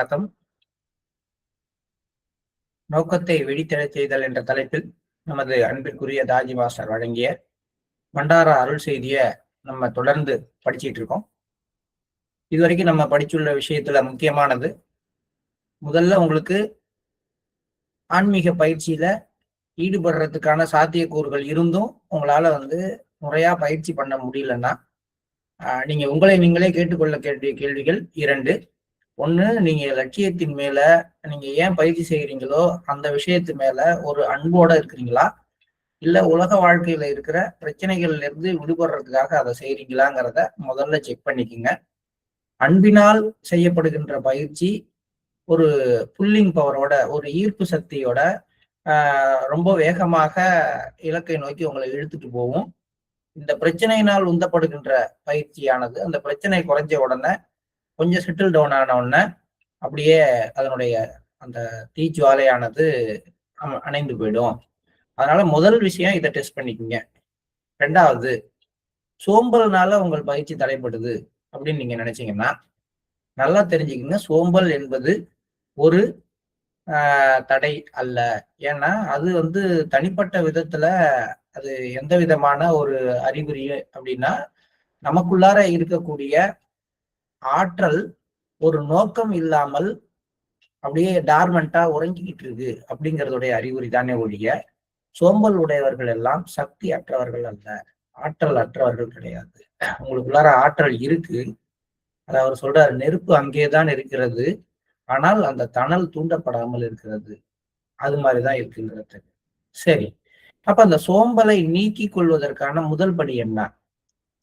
வணக்கம். நோக்கத்தை விழித்தெழச் செய்தல் என்ற தலைப்பில் நமது அன்பிற்குரிய தாஜி மாஸ்டர் வழங்கிய பண்டாரா அருள் செய்திய நம்ம தொடர்ந்து படிச்சிட்டு இருக்கோம். இதுவரைக்கும் நம்ம படிச்சுள்ள விஷயத்துல முக்கியமானது, முதல்ல உங்களுக்கு ஆன்மீக பயிற்சியில ஈடுபடுறதுக்கான சாத்தியக்கூறுகள் இருந்தும் உங்களால முறையா பயிற்சி பண்ண முடியலன்னா, நீங்க உங்களை நீங்களே கேட்டுக்கொள்ள வேண்டிய கேள்விகள் 2. ஒண்ணு, நீங்க லட்சியத்தின் மேல நீங்க ஏன் பயிற்சி செய்யறீங்களோ அந்த விஷயத்து மேல ஒரு அன்போட இருக்கிறீங்களா, இல்ல உலக வாழ்க்கையில இருக்கிற பிரச்சனைகள்ல இருந்து விடுபடுறதுக்காக அதை செய்யறீங்களாங்கிறத முதல்ல செக் பண்ணிக்கோங்க. அன்பினால் செய்யப்படுகின்ற பயிற்சி ஒரு புல்லிங் பவரோட, ஒரு ஈர்ப்பு சக்தியோட ரொம்ப வேகமாக இலக்கை நோக்கி உங்களை இழுத்துட்டு போகும். இந்த பிரச்சனையினால் உந்தப்படுகின்ற பயிற்சியானது அந்த பிரச்சனை குறைஞ்ச உடனே, கொஞ்சம் செட்டில் டவுன் ஆன உடனே அப்படியே அதனுடைய அந்த தீஜுவாலையானது அணைந்து போயிடும். அதனால முதல் விஷயம் இதை டெஸ்ட் பண்ணிக்கோங்க. 2வது, சோம்பல்னால உங்கள் பயிற்சி தடைப்படுது அப்படின்னு நீங்க நினைச்சீங்கன்னா நல்லா தெரிஞ்சுக்கங்க, சோம்பல் என்பது ஒரு தடை அல்ல. ஏன்னா அது தனிப்பட்ட விதத்துல அது எந்த விதமான ஒரு அறிகுறி அப்படின்னா, நமக்குள்ளார இருக்கக்கூடிய ஆற்றல் ஒரு நோக்கம் இல்லாமல் அப்படியே டார்மெண்டா உறங்கிக்கிட்டு இருக்கு அப்படிங்கிறதுடைய அறிகுறி தானே ஒழிய, சோம்பல் உடையவர்கள் எல்லாம் சக்தி அற்றவர்கள் அல்ல, ஆற்றல் அற்றவர்கள் கிடையாது. உங்களுக்குள்ளார ஆற்றல் இருக்கு. அதை அவர் சொல்றாரு, நெருப்பு அங்கேதான் இருக்கிறது, ஆனால் அந்த தணல் தூண்டப்படாமல் இருக்கிறது. அது மாதிரிதான் இருக்குங்கிறது. சரி, அப்ப அந்த சோம்பலை நீக்கிக் கொள்வதற்கான முதல் படி என்ன?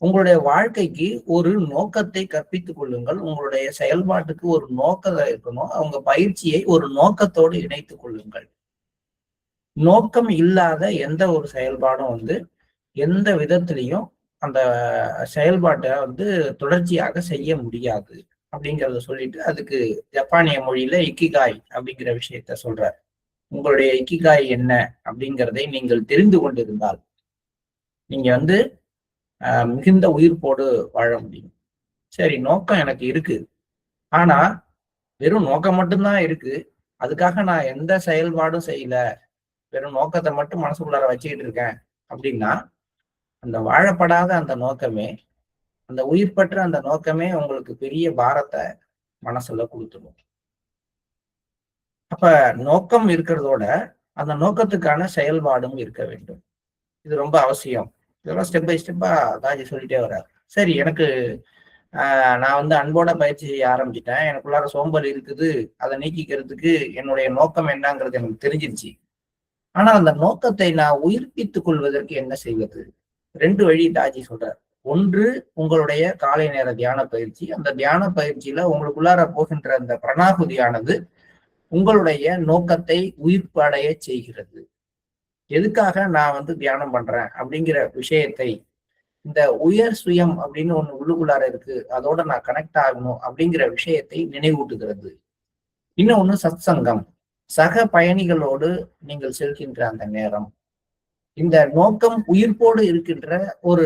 உங்களுடைய வாழ்க்கைக்கு ஒரு நோக்கத்தை கற்பித்துக் கொள்ளுங்கள். உங்களுடைய செயல்பாட்டுக்கு ஒரு நோக்கம் இருக்கணும். அவங்க பயிற்சியை ஒரு நோக்கத்தோடு இணைத்துக் கொள்ளுங்கள். நோக்கம் இல்லாத எந்த ஒரு செயல்பாடும் எந்த விதத்திலையும் அந்த செயல்பாட்டை தொடர்ச்சியாக செய்ய முடியாது அப்படிங்கிறத சொல்லிட்டு, அதுக்கு ஜப்பானிய மொழியில இக்கிகாய் அப்படிங்கிற விஷயத்த சொல்றார். உங்களுடைய இக்கிகாய் என்ன அப்படிங்கிறதை நீங்கள் தெரிந்து கொண்டிருந்தால் நீங்க மிகுந்த உயிர்ப்போடு வாழ முடியும். சரி, நோக்கம் எனக்கு இருக்கு, ஆனா வெறும் நோக்கம் மட்டும்தான் இருக்கு, அதுக்காக நான் எந்த செயல்பாடும் செய்யல, வெறும் நோக்கத்தை மட்டும் மனசுக்குள்ளார வச்சுக்கிட்டு இருக்கேன் அப்படின்னா, அந்த வாழப்படாத அந்த நோக்கமே, அந்த உயிர் பெற்ற அந்த நோக்கமே உங்களுக்கு பெரிய பாரத்தை மனசுல கொடுத்துடும். அப்ப நோக்கம் இருக்கிறதோட அந்த நோக்கத்துக்கான செயல்பாடும் இருக்க வேண்டும். இது ரொம்ப அவசியம். இதெல்லாம் ஸ்டெப் பை ஸ்டெப்பா தாஜி சொல்லிட்டே வர்றாரு. சரி, எனக்கு நான் அன்போட பயிற்சி செய்ய ஆரம்பிச்சிட்டேன், எனக்குள்ளார சோம்பல் இருக்குது, அதை நீக்கிக்கிறதுக்கு என்னுடைய நோக்கம் என்னங்கிறது எனக்கு தெரிஞ்சிருச்சு. ஆனா அந்த நோக்கத்தை நான் உயிர்ப்பித்துக் கொள்வதற்கு என்ன செய்வது? 2 வழி தாஜி சொல்றார். ஒன்று, உங்களுடைய காலை நேர தியான பயிற்சி. அந்த தியான பயிற்சியில உங்களுக்குள்ளார போகின்ற அந்த பிரணாகுதியானது உங்களுடைய நோக்கத்தை உயிர்ப்படைய செய்கிறது. எதுக்காக நான் தியானம் பண்றேன் அப்படிங்கிற விஷயத்தை, இந்த உயர் சுயம் அப்படின்னு ஒண்ணு உள்ளுக்குள்ளார இருக்கு, அதோட நான் கனெக்ட் ஆகணும் அப்படிங்கிற விஷயத்தை நினைவூட்டுகிறது. இன்னொன்னு சத்சங்கம், சக பயணிகளோடு நீங்கள் செல்கின்ற அந்த நேரம், இந்த நோக்கம் உயிர்ப்போடு இருக்கின்ற ஒரு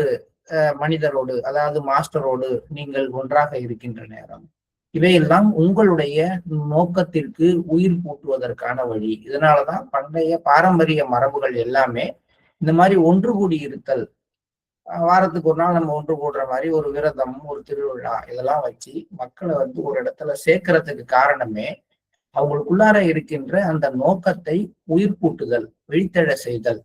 மனிதரோடு, அதாவது மாஸ்டரோடு நீங்கள் ஒன்றாக இருக்கின்ற நேரம், இவையெல்லாம் உங்களுடைய நோக்கத்திற்கு உயிர் பூட்டுவதற்கான வழி. இதனாலதான் பண்டைய பாரம்பரிய மரபுகள் எல்லாமே இந்த மாதிரி ஒன்று கூடி இருத்தல், வாரத்துக்கு ஒரு நாள் நம்ம ஒன்று கூடுற மாதிரி ஒரு விரதம், ஒரு திருவிழா, இதெல்லாம் வச்சு மக்களை ஒரு இடத்துல சேர்க்கறதுக்கு காரணமே அவங்களுக்குள்ளார இருக்கின்ற அந்த நோக்கத்தை உயிர் பூட்டுதல், விழித்தெழ செய்தல்,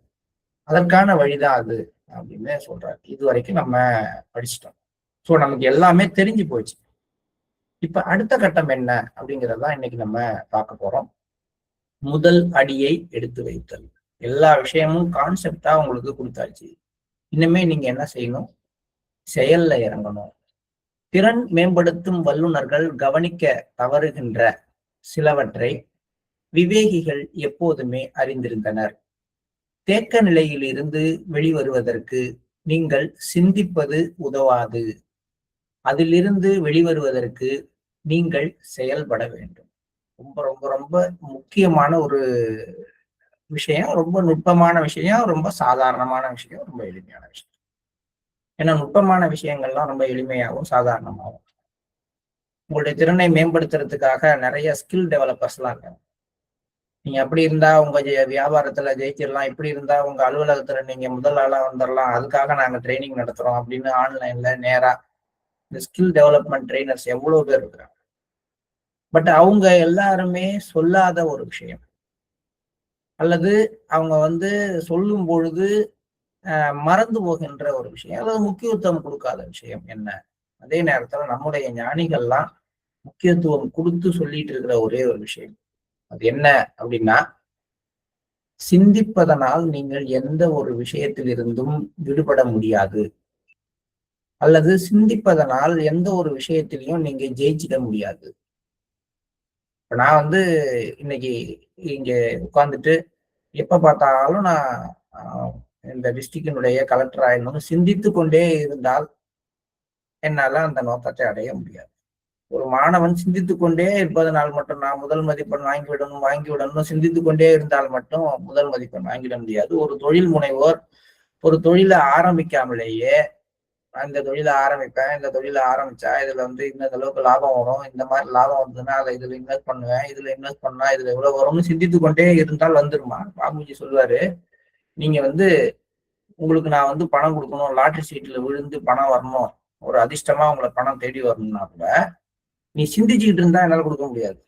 அதற்கான வழிதான் அது அப்படின்னு சொல்றாரு. இது வரைக்கும் நம்ம படிச்சிட்டோம். ஸோ நமக்கு எல்லாமே தெரிஞ்சு போச்சு. இப்ப அடுத்த கட்டம் என்ன அப்படிங்கிறதான் இன்னைக்கு நம்ம பார்க்க போறோம். முதல் அடியை எடுத்து வைத்தல். எல்லா விஷயமும் கான்செப்டா உங்களுக்கு கொடுத்தாச்சு. இனிமே நீங்க என்ன செய்யணும்? செயல்ல இறங்கணும். திறன் மேம்படுத்தும் வல்லுநர்கள் கவனிக்க தவறுகின்ற சிலவற்றை விவேகிகள் எப்போதுமே அறிந்திருந்தனர். தேக்க நிலையில் இருந்து வெளிவருவதற்கு நீங்கள் சிந்திப்பது உதவாது. அதிலிருந்து வெளிவருவதற்கு நீங்கள் செயல்பட வேண்டும். ரொம்ப ரொம்ப ரொம்ப முக்கியமான ஒரு விஷயம், ரொம்ப நுட்பமான விஷயம், ரொம்ப சாதாரணமான விஷயம், ரொம்ப எளிமையான விஷயம். ஏன்னா நுட்பமான விஷயங்கள்லாம் ரொம்ப எளிமையாகவும் சாதாரணமாகவும், உங்களுடைய திறனை மேம்படுத்துறதுக்காக நிறைய ஸ்கில் டெவலப்பர்ஸ்லாம் இருக்காங்க. நீங்க அப்படி இருந்தா உங்க வியாபாரத்துல ஜெயிச்சிடலாம், இப்படி இருந்தா உங்க அலுவலகத்துல நீங்க முதல் ஆளா வந்துடலாம், அதுக்காக நாங்க ட்ரைனிங் நடத்துறோம் அப்படின்னு ஆன்லைன்ல நேரா இந்த ஸ்கில் டெவலப்மெண்ட் ட்ரைனர்ஸ் எவ்வளவு பேர் இருக்கிறாங்க. பட் அவங்க எல்லாருமே சொல்லாத ஒரு விஷயம், அல்லது அவங்க சொல்லும் பொழுது மறந்து போகின்ற ஒரு விஷயம், அல்லது முக்கியத்துவம் கொடுக்காத விஷயம் என்ன? அதே நேரத்துல நம்முடைய ஞானிகள்லாம் முக்கியத்துவம் கொடுத்து சொல்லிட்டு இருக்கிற ஒரே ஒரு விஷயம் அது என்ன அப்படின்னா, சிந்திப்பதனால் நீங்கள் எந்த ஒரு விஷயத்தில் இருந்தும் விடுபட முடியாது, அல்லது சிந்திப்பதனால் எந்த ஒரு விஷயத்திலையும் நீங்க ஜெயிச்சிட முடியாது. இப்ப நான் இன்னைக்கு இங்க உட்கார்ந்துட்டு எப்ப பார்த்தாலும் நான் இந்த டிஸ்ட்ரிக்டினுடைய கலெக்டர் ஆயிடணும்னு சிந்தித்து கொண்டே இருந்தால் என்னால அந்த நோக்கத்தை அடைய முடியாது. ஒரு மாணவன் சிந்தித்துக் கொண்டே இருப்பதனால் மட்டும் நான் முதல் மதிப்பெண் வாங்கிவிடணும் சிந்தித்துக் கொண்டே இருந்தால் மட்டும் முதல் மதிப்பெண் வாங்கிட முடியாது. ஒரு தொழில் முனைவோர் ஒரு தொழிலை ஆரம்பிக்காமலேயே இந்த தொழிலை ஆரம்பிப்பேன், இந்த தொழிலை ஆரம்பிச்சா இதுல இந்த அளவுக்கு லாபம் வரும், இந்த மாதிரி லாபம் வந்ததுன்னா அதை இதுல இன்வெஸ்ட் பண்ணுவேன், இதுல இன்வெஸ்ட் பண்ணா இதுல எவ்வளவு வரும்னு சிந்தித்து கொண்டே இருந்தால் வந்துருமா? பாபுஜி சொல்லுவாரு, நீங்க உங்களுக்கு நான் பணம் கொடுக்கணும், லாட்டரி சீட்ல விழுந்து பணம் வரணும், ஒரு அதிர்ஷ்டமா உங்களை பணம் தேடி வரணும்னா கூட நீ சிந்திச்சுக்கிட்டு இருந்தா என்னால கொடுக்க முடியாது.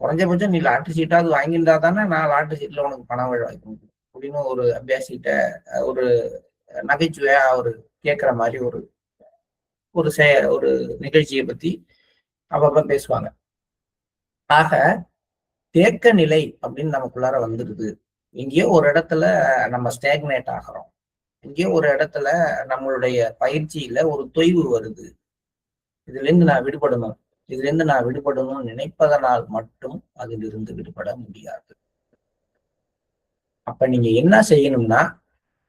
குறைஞ்சபட்சம் நீ லாட்டரி சீட்டாவது வாங்கியிருந்தா தானே நான் லாட்டரி சீட்ல உனக்கு பணம் வாய்க்க முடியும் அப்படின்னு ஒரு அபியாசிட்ட ஒரு நகைச்சுவையா ஒரு கேட்கிற மாதிரி ஒரு ஒரு ஒரு நிகழ்ச்சியை பத்தி அப்பப்ப பேசுவாங்க. ஆக தேக்க நிலை அப்படின்னு நமக்குள்ளார வந்துடுது. எங்கேயோ ஒரு இடத்துல நம்ம ஸ்டாக்னேட் ஆகிறோம், எங்கேயோ ஒரு இடத்துல நம்மளுடைய பயிற்சியில ஒரு தொய்வு வருது. இதுல இருந்து நான் விடுபடணும்னு நினைப்பதனால் மட்டும் அதிலிருந்து விடுபட முடியாது. அப்ப நீங்க என்ன செய்யணும்னா,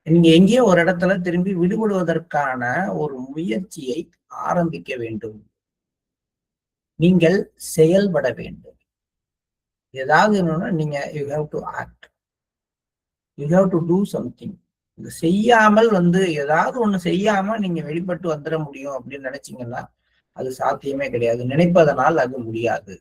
நீங்க எங்கேயோ ஒரு இடத்துல திரும்பி விடுபடுவதற்கான ஒரு முயற்சியை ஆரம்பிக்க வேண்டும். நீங்கள் செயல்பட வேண்டும். ஏதாவது நீங்க you have to act, you have to do something. செய்யாமல் ஏதாவது ஒண்ணு செய்யாம நீங்க வெளிப்பட்டு வந்துட முடியும் அப்படின்னு நினைச்சீங்கன்னா அது சாத்தியமே கிடையாது. நினைப்பதனால் அது முடியாது.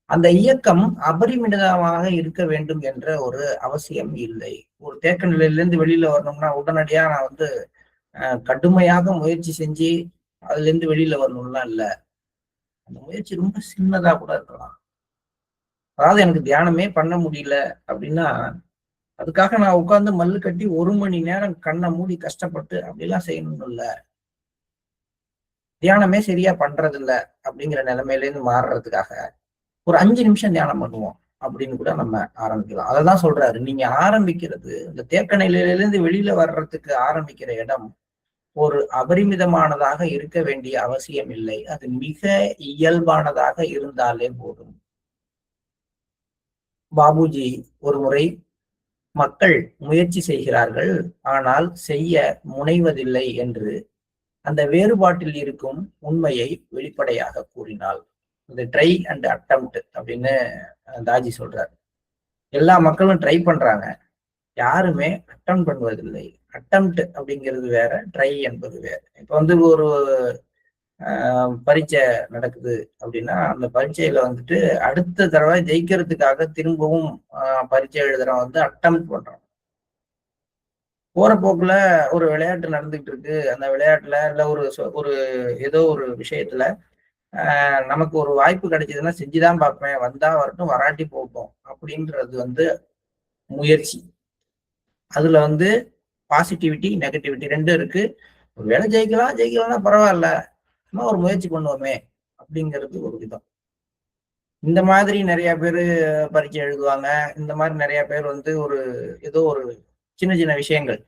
அந்த இயக்கம் அபரிமிதமாக இருக்க வேண்டும் என்ற ஒரு அவசியம் இல்லை. ஒரு தேக்க நிலையிலிருந்து வெளியில வரணும்னா உடனடியா நான் கடுமையாக முயற்சி செஞ்சு அதுல இருந்து வெளியில வரணும்லாம் இல்ல. அந்த முயற்சி ரொம்ப சின்னதா கூட இருக்கலாம். அதாவது எனக்கு தியானமே பண்ண முடியல அப்படின்னா அதுக்காக நான் உட்கார்ந்து மல்லு கட்டி 1 மணி நேரம் கண்ணை மூடி கஷ்டப்பட்டு அப்படிலாம் செய்யணும்னு இல்ல. தியானமே சரியா பண்றது இல்ல அப்படிங்கிற நிலைமையில இருந்து மாறுறதுக்காக ஒரு 5 நிமிஷம் தியானம் பண்ணுவோம் அப்படின்னு கூட நம்ம ஆரம்பிக்கலாம். அததான் சொல்றாரு, நீங்க ஆரம்பிக்கிறது இந்த தேக்க நிலையிலிருந்து வெளியில வர்றதுக்கு ஆரம்பிக்கிற இடம் ஒரு அபரிமிதமானதாக இருக்க வேண்டிய அவசியம் இல்லை. அது மிக இயல்பானதாக இருந்தாலே போதும். பாபுஜி ஒரு முறை மக்கள் முயற்சி செய்கிறார்கள் ஆனால் செய்ய முனைவதில்லை என்று அந்த வேறுபாட்டில் இருக்கும் உண்மையை வெளிப்படையாக கூறினாள். இந்த ட்ரை அண்ட் அட்டம்ப்ட் அப்படின்னு தாஜி சொல்றாரு. எல்லா மக்களும் ட்ரை பண்றாங்க, யாருமே அட்டம் பண்ணுவதில்லை. அட்டம்ப்ட் அப்படிங்கிறது வேற, ட்ரை என்பது வேற. இப்ப ஒரு பரீட்சை நடக்குது அப்படின்னா அந்த பரீட்சையில அடுத்த தடவை ஜெயிக்கிறதுக்காக திரும்பவும் பரீட்சை எழுதுறவன் அட்டம்ப்ட் பண்றான். போற போக்குல ஒரு விளையாட்டு நடந்துகிட்டு இருக்கு, அந்த விளையாட்டுல இல்ல ஒரு ஏதோ ஒரு விஷயத்துல நமக்கு ஒரு வாய்ப்பு கிடைச்சதுன்னா செஞ்சுதான் பார்ப்பேன், வந்தா வரட்டும் வராட்டி போட்டோம் அப்படின்றது முயற்சி. அதுல பாசிட்டிவிட்டி நெகட்டிவிட்டி ரெண்டும் இருக்கு. ஒரு வேலை ஜெயிக்கலாம்னா பரவாயில்ல, சும்மா ஒரு முயற்சி பண்ணுவோமே அப்படிங்கிறது ஒரு விதம். இந்த மாதிரி நிறைய பேர் பரீட்சை எழுதுவாங்க. இந்த மாதிரி நிறைய பேர் ஒரு ஏதோ ஒரு சின்ன சின்ன விஷயங்கள்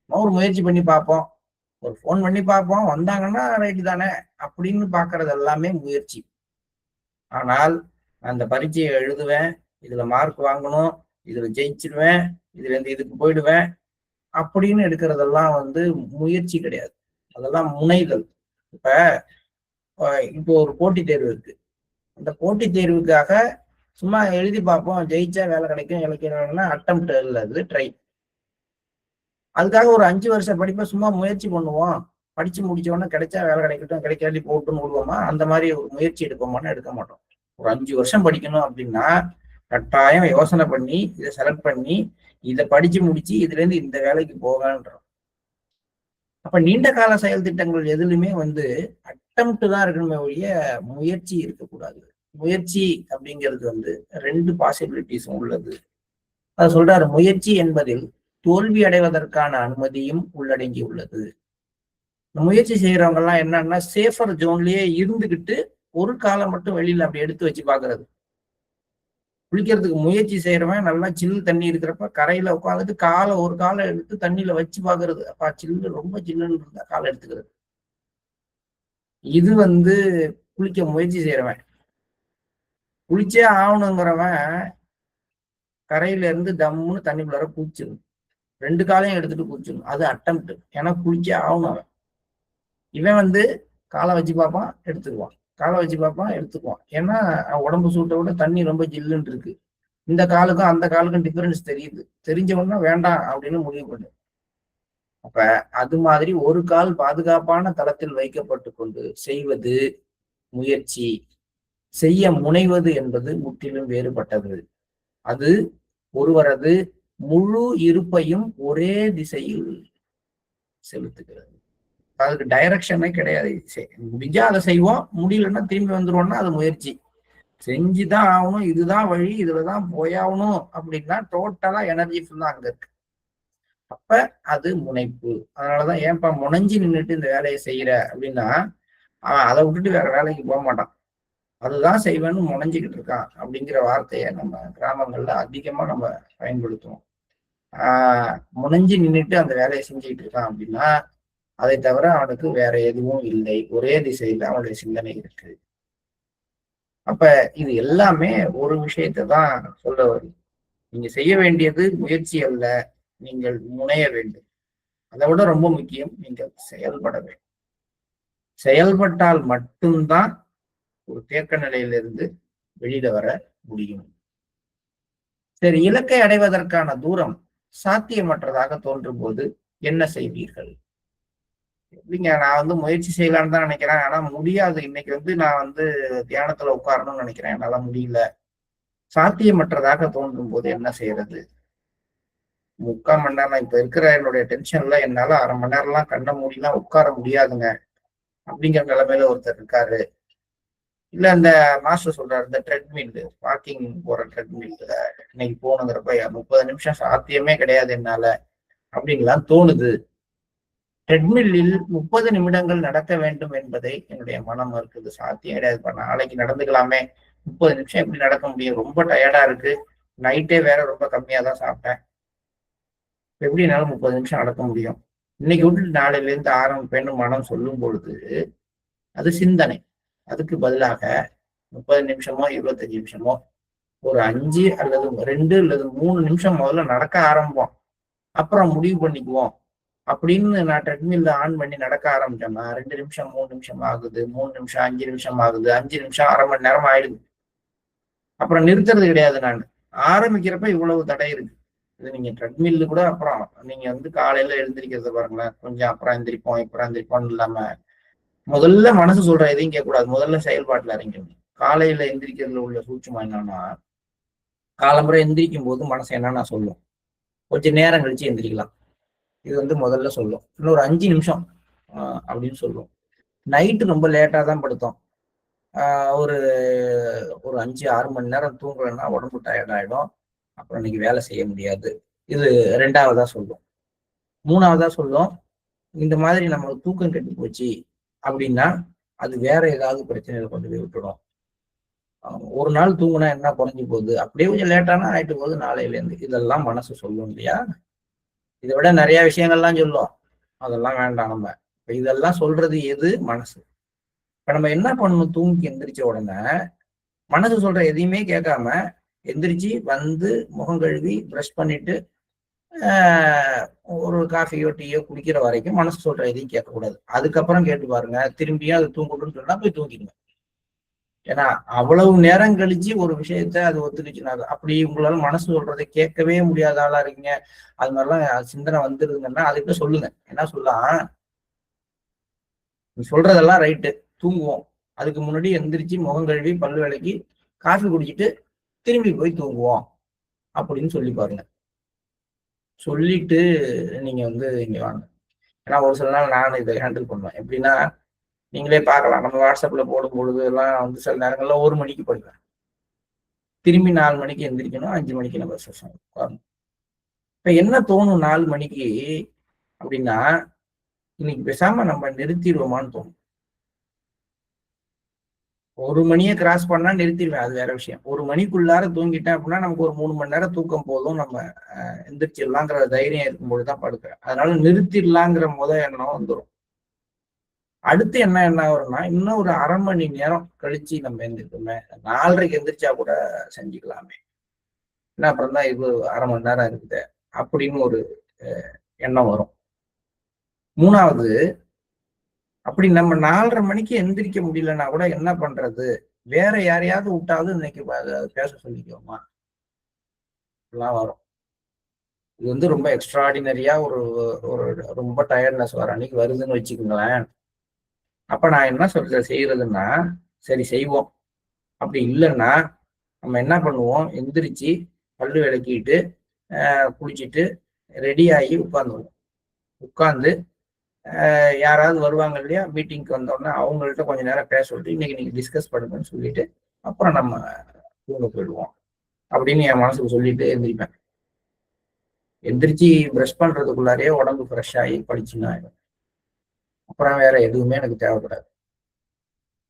ஒரு முயற்சி பண்ணி பார்ப்போம், ஒரு போன் பண்ணி பார்ப்போம், வந்தாங்கன்னா ரைட்டு தானே அப்படின்னு பாக்குறது எல்லாமே முயற்சி. ஆனால் அந்த பரீட்சையை எழுதுவேன், இதுல மார்க் வாங்கணும், இதுல ஜெயிச்சிருவேன், இதுல இருந்து இதுக்கு போயிடுவேன் அப்படின்னு எடுக்கிறதெல்லாம் முயற்சி கிடையாது, அதெல்லாம் முனைதல். இப்போ ஒரு போட்டித் தேர்வு இருக்கு, அந்த போட்டித் தேர்வுக்காக சும்மா எழுதி பார்ப்போம், ஜெயிச்சா வேலை கிடைக்கும் இலக்கியம்னா அட்டம்ப்ட் இல்லை, அது ட்ரை. அதுக்காக ஒரு 5 வருஷ படிப்பை சும்மா முயற்சி பண்ணுவோம், படிச்சு முடிச்சோடனே கிடைச்சா வேலை கிடைக்கட்டும், கிடைக்காட்டி போட்டுன்னு விடுவோமா? அந்த மாதிரி ஒரு முயற்சி எடுப்போமான்னு எடுக்க மாட்டோம். ஒரு 5 வருஷம் படிக்கணும் அப்படின்னா கட்டாயம் யோசனை பண்ணி இதை செலக்ட் பண்ணி இதை படிச்சு முடிச்சு இதுல இருந்து இந்த வேலைக்கு போகன்றோம். அப்ப நீண்ட கால செயல் திட்டங்கள் எதுலையுமே அட்டம்ப்ட் தான் இருக்கணுமே ஒழிய முயற்சி இருக்கக்கூடாது. முயற்சி அப்படிங்கிறது 2 பாசிபிலிட்டிஸும் உள்ளது. அதை சொல்றாரு, முயற்சி என்பதில் தோல்வி அடைவதற்கான அனுமதியும் உள்ளடங்கி உள்ளது. முயற்சி செய்யறவங்க எல்லாம் என்னன்னா சேஃபர் ஜோன்லயே இருந்துகிட்டு ஒரு காலை மட்டும் வெளியில அப்படி எடுத்து வச்சு பாக்குறது. குளிக்கிறதுக்கு முயற்சி செய்யறவன் நல்லா சில்லு தண்ணி இருக்கிறப்ப கரையில உட்காந்துட்டு ஒரு காலை எடுத்து தண்ணியில வச்சு பாக்குறது. அப்பா சில்லு ரொம்ப சில்லுன்னு இருந்தா காலை எடுத்துக்கிறது. இது குளிக்க முயற்சி செய்யறவன். குளிச்சே ஆகணுங்கிறவன் கரையில இருந்து தம்முன்னு தண்ணிக்குள்ளார குளிச்சிடும். 2 காலையும் எடுத்துட்டு குளிச்சிடும். அது அட்டம்ப்ட். ஏன்னா குளிச்சே ஆகணும் அவன். இவன் காலை வச்சு பார்ப்பான், எடுத்துக்குவான். காலை வச்சு பார்ப்பான், எடுத்துக்குவான். ஏன்னா உடம்பு சூட்டை விட தண்ணி ரொம்ப ஜில்லுன்னு இருக்கு. இந்த காலுக்கும் அந்த காலுக்கும் டிஃபரன்ஸ் தெரியுது. தெரிஞ்சவொன்னா வேண்டாம் அப்படின்னு முடிவு பண்ணு. அப்ப அது மாதிரி ஒரு கால் பாதுகாப்பான தளத்தில் வைக்கப்பட்டு கொண்டு செய்வது முயற்சி. செய்ய முனைவது என்பது முற்றிலும் வேறுபட்டது. அது ஒருவரது முழு இருப்பையும் ஒரே திசையில் செலுத்துகிறது. அதுக்கு டைரக்ஷனே கிடையாது. முடிஞ்சா அதை செய்வோம், முடியலன்னா திரும்பி வந்துருவோம்னா அது முயற்சி. செஞ்சுதான் ஆகணும், இதுதான் வழி, இதுலதான் போயாகணும் அப்படின்னா டோட்டலா எனர்ஜி ஃபுல்லா அங்க இருக்கு. அப்ப அது முனைப்பு. அதனாலதான் ஏன்பா முனைஞ்சு நின்றுட்டு இந்த வேலையை செய்யற அப்படின்னா அவன் அதை விட்டுட்டு வேற வேலைக்கு போக மாட்டான். அதுதான் செய்வேன்னு முனைஞ்சுக்கிட்டு இருக்கான் அப்படிங்கிற வார்த்தையை நம்ம கிராமங்கள்ல அதிகமா நம்ம பயன்படுத்துவோம். முனைஞ்சு நின்றுட்டு அந்த வேலையை செஞ்சுக்கிட்டு இருக்கான் அப்படின்னா அதை தவிர அவனுக்கு வேற எதுவும் இல்லை, ஒரே திசையில அவனுடைய சிந்தனை இருக்கு. அப்ப இது எல்லாமே ஒரு விஷயத்தை தான் சொல்ல வருது. நீங்க செய்ய வேண்டியது முயற்சி அல்ல, நீங்கள் முனைய வேண்டும். அதை விட ரொம்ப முக்கியம், நீங்கள் செயல்பட வேண்டும். செயல்பட்டால் மட்டும்தான் ஒரு தேக்க நிலையிலிருந்து வெளியில வர முடியும். சரி, இலக்கை அடைவதற்கான தூரம் சாத்தியமற்றதாக தோன்றும் போது என்ன செய்வீர்கள்? எப்படிங்க, நான் முயற்சி செய்யலான்னு தான் நினைக்கிறேன், ஆனா முடியாது. இன்னைக்கு நான் தியானத்துல உட்காரணும்னு நினைக்கிறேன், என்னால முடியல. சாத்தியமற்றதாக தோன்றும் போது என்ன செய்யறது? 3/4 மணி நேரம் இப்ப இருக்கிற என்னுடைய டென்ஷன்ல என்னால 1/2 மணி நேரம்லாம் கண்ண மூடிலாம் உட்கார முடியாதுங்க அப்படிங்கிற நிலைமையில ஒருத்தர் இருக்காரு. இல்ல இந்த மாஸ்டர் சொல்றாரு, இந்த ட்ரெட்மில், வாக்கிங் போற ட்ரெட்மில் இன்னைக்கு போகணுங்கிறப்ப 30 நிமிஷம் சாத்தியமே கிடையாது என்னால அப்படின்லாம் தோணுது. ட்ரெட்மில்லில் 30 நிமிடங்கள் நடக்க வேண்டும் என்பதை என்னுடைய மனம் இருக்குது. சாத்தியம் கிடையாதுப்பா, நாளைக்கு நடந்துக்கலாமே, 30 நிமிஷம் எப்படி நடக்க முடியும்? ரொம்ப டயர்டா இருக்கு, நைட்டே வேற ரொம்ப கம்மியா தான் சாப்பிட்டேன், எப்படி என்னால 30 நிமிஷம் நடக்க முடியும்? இன்னைக்கு விட்டுட்டு நாளையில இருந்து ஆரம்பிப்பேன்னு மனம் சொல்லும் பொழுது அது சிந்தனை. அதுக்கு பதிலாக 30 நிமிஷமோ 25 நிமிஷமோ ஒரு 5 அல்லது 2 அல்லது 3 நிமிஷம் முதல்ல நடக்க ஆரம்பிப்போம், அப்புறம் முடிவு பண்ணிக்குவோம் அப்படின்னு நான் ட்ரெட்மில்ல ஆன் பண்ணி நடக்க ஆரம்பிச்சோம்னா 2 நிமிஷம் 3 நிமிஷம் ஆகுது, 3 நிமிஷம் 5 நிமிஷம் ஆகுது, 5 நிமிஷம் 1/2 மணி நேரம் ஆயிடுது. அப்புறம் நிறுத்துறது கிடையாது. நான் ஆரம்பிக்கிறப்ப இவ்வளவு தடை இருக்கு. இது நீங்க ட்ரெட்மில்லு கூட அப்புறம் நீங்க காலையில எழுந்திரிக்கிறத பாருங்களேன், கொஞ்சம் அப்புறம் எந்திரிப்போம் இப்புறம் எந்திரிப்போம்னு இல்லாம முதல்ல மனசு சொல்ற எதையும் கேட்கக்கூடாது, முதல்ல செயல்பாட்டுல இறங்கிடணும். காலையில எந்திரிக்கிறதுல உள்ள சூட்சமா என்னன்னா, காலம்புரை எந்திரிக்கும் போது மனசு என்னன்னா சொல்லும், கொஞ்சம் நேரம் கழிச்சு எந்திரிக்கலாம், இது முதல்ல சொல்லும். இன்னொரு 5 நிமிஷம் அப்படின்னு சொல்லும். நைட்டு ரொம்ப லேட்டா தான் படுத்தோம், ஒரு 5-6 மணி நேரம் தூங்கலைன்னா உடம்பு டயர்ட் ஆயிடும், அப்புறம் இன்னைக்கு வேலை செய்ய முடியாது, இது 2ஆவதா சொல்லும். 3ஆவதா சொல்லும், இந்த மாதிரி நம்ம தூக்கம் கெட்டு போச்சு அப்படின்னா அது வேற ஏதாவது பிரச்சனையில கொண்டு போய் விட்டுடும். ஒரு நாள் தூங்குனா என்ன குறைஞ்சி போகுது, அப்படியே கொஞ்சம் லேட்டானா ஆயிட்டு போகுது நாளையில இருந்து, இதெல்லாம் மனசு சொல்லும் இல்லையா? இதை விட நிறைய விஷயங்கள்லாம் சொல்லும், அதெல்லாம் வேண்டாம். நம்ம இப்ப இதெல்லாம் சொல்றது எது? மனசு. இப்ப நம்ம என்ன பண்ணணும்? தூங்கி எந்திரிச்ச உடனே மனசு சொல்ற எதையுமே கேட்காம எந்திரிச்சு முகம் கழுவி பிரஷ் பண்ணிட்டு ஒரு காஃபியோ டீயோ குடிக்கிற வரைக்கும் மனசு சொல்ற எதையும் கேட்கக்கூடாது. அதுக்கப்புறம் கேட்டு பாருங்க, திரும்பியும் அது தூங்கட்டும்னு சொன்னா போய் தூங்கிடுங்க. ஏன்னா அவ்வளவு நேரம் கழிச்சு ஒரு விஷயத்த அது ஒத்துக்குச்சுனா, அப்படி உங்களால மனசு சொல்றதை கேட்கவே முடியாத ஆளா இருக்கீங்க, அது மாதிரிலாம் சிந்தனை வந்துருதுங்கன்னா அதுக்கிட்ட சொல்லுங்க. என்ன சொல்லலாம், நீ சொல்றதெல்லாம் ரைட்டு, தூங்குவோம். அதுக்கு முன்னாடி எந்திரிச்சு முகம் கழுவி பல்லு விளக்கி காஃபி குடிச்சிட்டு திரும்பி போய் தூங்குவோம் அப்படின்னு சொல்லி பாருங்க. சொல்லிட்டு நீங்க இங்க வாங்க. ஏன்னா ஒரு சில நாள் நான் இதை ஹேண்டில் பண்ணுவேன். எப்படின்னா நீங்களே பார்க்கலாம், நம்ம வாட்ஸ்அப்ல போடும் பொழுது எல்லாம் சில நேரங்கள்ல 1 மணிக்கு படுவேன். திரும்பி 4 மணிக்கு எந்திரிக்கணும், 5 மணிக்கு நம்ம செஷன் உட்காரணும். இப்ப என்ன தோணும் 4 மணிக்கு அப்படின்னா, இன்னைக்கு பேசாம நம்ம நிறுத்திடுவோமான்னு தோணும். 1 மணியை கிராஸ் பண்ணா நிறுத்திடுவேன், அது வேற விஷயம். 1 மணிக்குள்ளார தூங்கிட்டேன் அப்படின்னா நமக்கு ஒரு 3 மணி நேரம் தூக்கம் போதும், நம்ம எந்திரிச்சிடலாங்கிற தைரியம் இருக்கும்போது தான் படுக்கிறேன். அதனால நிறுத்திடலாங்கிற எண்ணம் வந்துடும். அடுத்து என்ன வரும்னா, இன்னும் ஒரு 1/2 மணி நேரம் கழிச்சு நம்ம எந்திரிக்கோமே, 4:30க்கு எந்திரிச்சா கூட செஞ்சுக்கலாமே, ஏன்னா அப்புறம் தான் இது 1/2 மணி நேரம் இருக்குது அப்படின்னு ஒரு எண்ணம் வரும். 3வது, அப்படி நம்ம 4:30 மணிக்கு எந்திரிக்க முடியலன்னா கூட என்ன பண்றது, வேற யாரையாவது விட்டாவது இன்னைக்கு பேச சொல்லிக்குவோமா எல்லாம் வரும். இது ரொம்ப எக்ஸ்ட்ராடினரியா ஒரு ரொம்ப டயர்ட்னஸ் வர அன்னைக்கு வருதுன்னு வச்சுக்கோங்களேன். அப்ப நான் என்ன செய்யறதுன்னா, சரி செய்வோம். அப்படி இல்லைன்னா நம்ம என்ன பண்ணுவோம், எந்திரிச்சு பல்லு விளக்கிட்டு குளிச்சுட்டு ரெடி ஆகி உட்காந்துருவோம். உட்காந்து யாராவது வருவாங்க இல்லையா, மீட்டிங்க்கு வந்தோடனே அவங்கள்ட்ட கொஞ்ச நேரம் பேச சொல்லிட்டு இன்னைக்கு நீங்க டிஸ்கஸ் பண்ணுங்கன்னு சொல்லிட்டு அப்புறம் நம்ம தூங்க போயிடுவோம் அப்படின்னு என் மனசுக்கு சொல்லிட்டு எந்திரிப்பேன். எந்திரிச்சு ப்ரஷ் பண்றதுக்குள்ளாரையே உடம்பு ஃப்ரெஷ் ஆகி படிச்சுன்னு ஆயிடும். அப்புறம் வேற எதுவுமே எனக்கு தேவைப்படாது.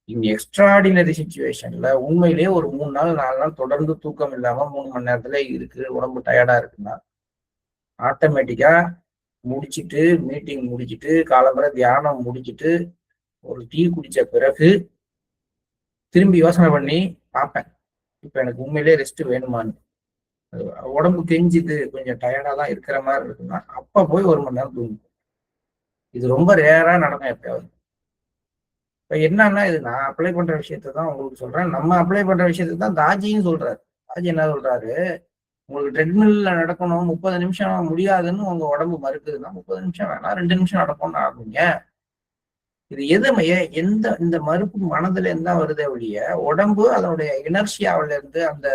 இங்க எக்ஸ்ட்ராடினரி சிச்சுவேஷன்ல உண்மையிலேயே ஒரு 3 நாள் 4 நாள் தொடர்ந்து தூக்கம் இல்லாம 3 மணி நேரத்துல இருக்கு, உடம்பு டயர்டா இருக்குன்னா ஆட்டோமேட்டிக்கா முடிச்சுட்டு, மீட்டிங் முடிச்சுட்டு, காலம்பரை தியானம் முடிச்சுட்டு, ஒரு டீ குடிச்ச பிறகு திரும்பி யோசனை பண்ணி பார்ப்பேன், இப்ப எனக்கு உண்மையிலேயே ரெஸ்ட் வேணுமான்னு. உடம்பு கெஞ்சுது, கொஞ்சம் டயர்டா தான் இருக்கிற மாதிரி இருக்குன்னா அப்ப போய் 1 மணி நேரம் தூங்கும். இது ரொம்ப ரேரா நடக்கும் எப்பயாவது. இப்ப என்னன்னா, இது நான் அப்ளை பண்ற விஷயத்த தான் உங்களுக்கு சொல்றேன். நம்ம அப்ளை பண்ற விஷயத்த தான் தாஜின்னு சொல்றாரு. தாஜி என்ன சொல்றாரு, உங்களுக்கு ட்ரெட்மில்ல நடக்கணும் 30 நிமிஷம் முடியாதுன்னு உங்க உடம்பு மறுக்குதுன்னா 30 நிமிஷம் வேணாம் 2 நிமிஷம் நடக்கும்னு ஆகுங்க. இது எதுமைய இந்த மறுப்பு மனதுல இருந்தா வருதே ஒழிய உடம்பு அதனுடைய இனர்ஷியாவில இருந்து அந்த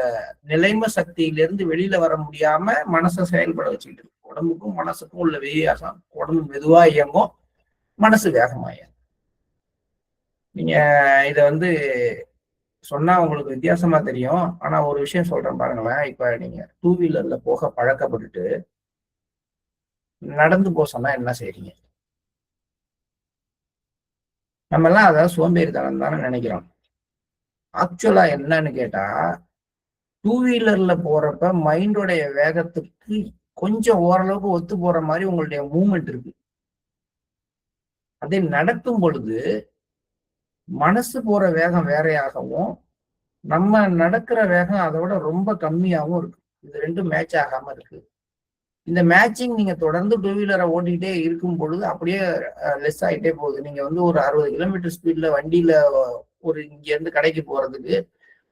நிலைம சக்தியிலிருந்து வெளியில வர முடியாம மனசை செயல்பட வச்சுக்கிட்டு இருக்கு. உடம்புக்கும் மனசுக்கும் உள்ள வித்தியாசம், உடம்பு மெதுவா இயங்கும், மனசு வேகமா இயங்கும். நீங்க இத சொன்னா உங்களுக்கு வித்தியாசமா தெரியும். ஆனா ஒரு விஷயம் சொல்றேன் பாருங்களேன். இப்ப நீங்க 2 வீலர்ல போக பழக்கப்பட்டுட்டு நடந்து போக சொன்னா என்ன செய்றீங்க? நம்ம எல்லாம் அதாவது சோம்பேறித்தனம் தானே நினைக்கிறோம். ஆக்சுவலா என்னன்னு கேட்டா, 2 வீலர்ல போறப்ப மைண்டோடைய வேகத்துக்கு கொஞ்சம் ஓரளவுக்கு ஒத்து போற மாதிரி உங்களுடைய மூவ்மெண்ட் இருக்கு. அதை நடக்கும் பொழுது மனசு போற வேகம் வேறையாகவும், நம்ம நடக்கிற வேகம் அதை விட ரொம்ப கம்மியாகவும் இருக்கு. இது 2ம் மேட்ச் ஆகாம இருக்கு. இந்த மேட்சிங் நீங்க தொடர்ந்து 2 வீலரை ஓட்டிக்கிட்டே இருக்கும் பொழுது அப்படியே லெஸ் ஆகிட்டே போகுது. நீங்க ஒரு 60 கிலோமீட்டர் ஸ்பீட்ல வண்டியில ஒரு இங்க இருந்து கடைக்கு போறதுக்கு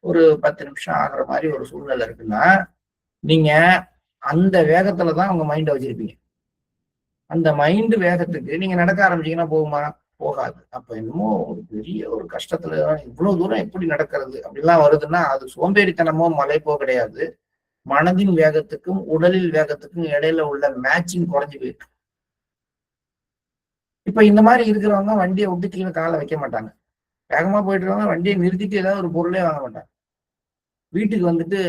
ஒரு 10 நிமிஷம் ஆகுற மாதிரி ஒரு சூழ்நிலை இருக்குன்னா, நீங்க அந்த வேகத்துலதான் உங்க மைண்டை வச்சிருப்பீங்க. அந்த மைண்டு வேகத்துக்கு நீங்க நடக்க ஆரம்பிச்சீங்கன்னா போகுமா? போகாது. அப்ப என்னமோ ஒரு பெரிய ஒரு கஷ்டத்துல இவ்வளவு தூரம் எப்படி நடக்கிறது அப்படிலாம் வருதுன்னா அது சோம்பேறித்தனமோ மலைப்போ கிடையாது. மனதின் வேகத்துக்கும் உடலில் வேகத்துக்கும் இடையில உள்ள மேட்சிங் குறைஞ்சு போயிருக்கு. இப்ப இந்த மாதிரி இருக்கிறவங்க வண்டியை விட்டு கீழே காலை வைக்க மாட்டாங்க. வேகமா போயிட்டு இருக்கவங்க வண்டியை நிறுத்திட்டு ஏதாவது ஒரு பொருளே வாங்க மாட்டாங்க. வீட்டுக்கு